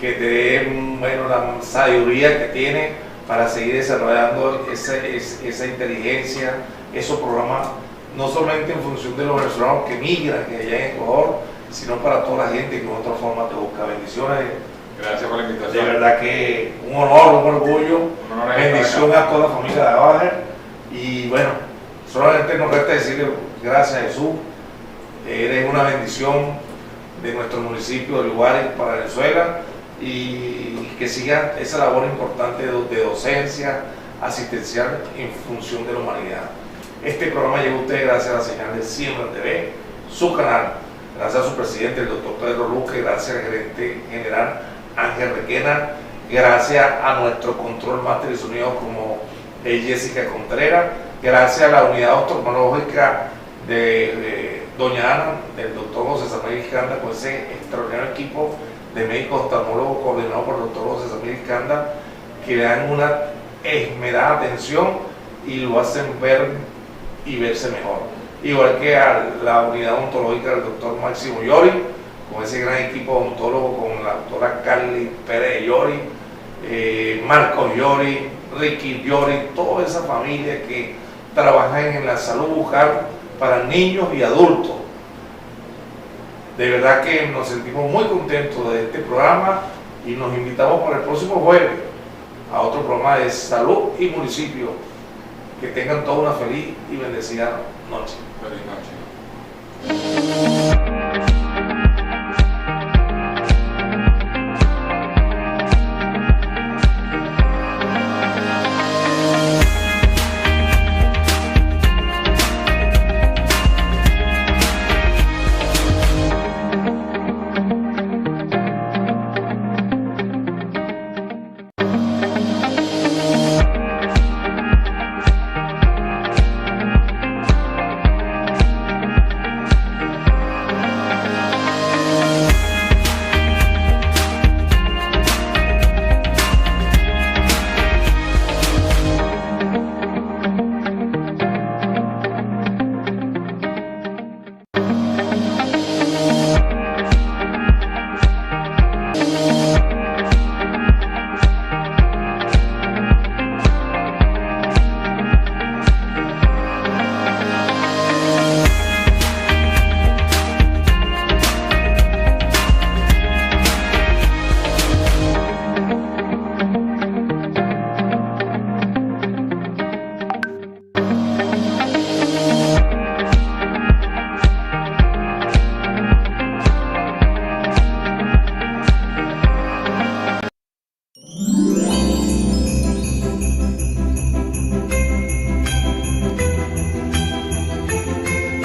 que te dé la sabiduría que tiene para seguir desarrollando esa inteligencia, esos programas, no solamente en función de los venezolanos que migran, que allá en Ecuador, sino para toda la gente que de otra forma te busca. Bendiciones. Gracias por la invitación. De verdad que un honor, un orgullo, bendición a toda la familia de Abajer y bueno, Solamente nos resta decirle gracias a Jesús, eres una bendición de nuestro municipio de Lugares para Venezuela, y que siga esa labor importante de docencia asistencial en función de la humanidad. Este programa llegó a usted gracias a la señal de Siembra TV, su canal, gracias a su presidente, el doctor Pedro Luque, gracias al gerente general Ángel Requena, gracias a nuestro control máster y sonido como Jessica Contreras, gracias a la unidad oftalmológica de Doña Ana, del doctor José Samuel Iscanda, con ese extraordinario equipo de médicos oftalmólogos coordinado por el doctor José Samuel Iscanda, que le dan una esmerada atención y lo hacen ver y verse mejor. Igual que a la unidad odontológica del doctor Máximo Llori, con ese gran equipo odontólogo, con la doctora Carly Pérez Llori, Marcos Llori, Ricky Llori, toda esa familia que trabaja en la salud bucal para niños y adultos. De verdad que nos sentimos muy contentos de este programa y nos invitamos para el próximo jueves a otro programa de salud y municipio. Que tengan toda una feliz y bendecida noche. Feliz noche.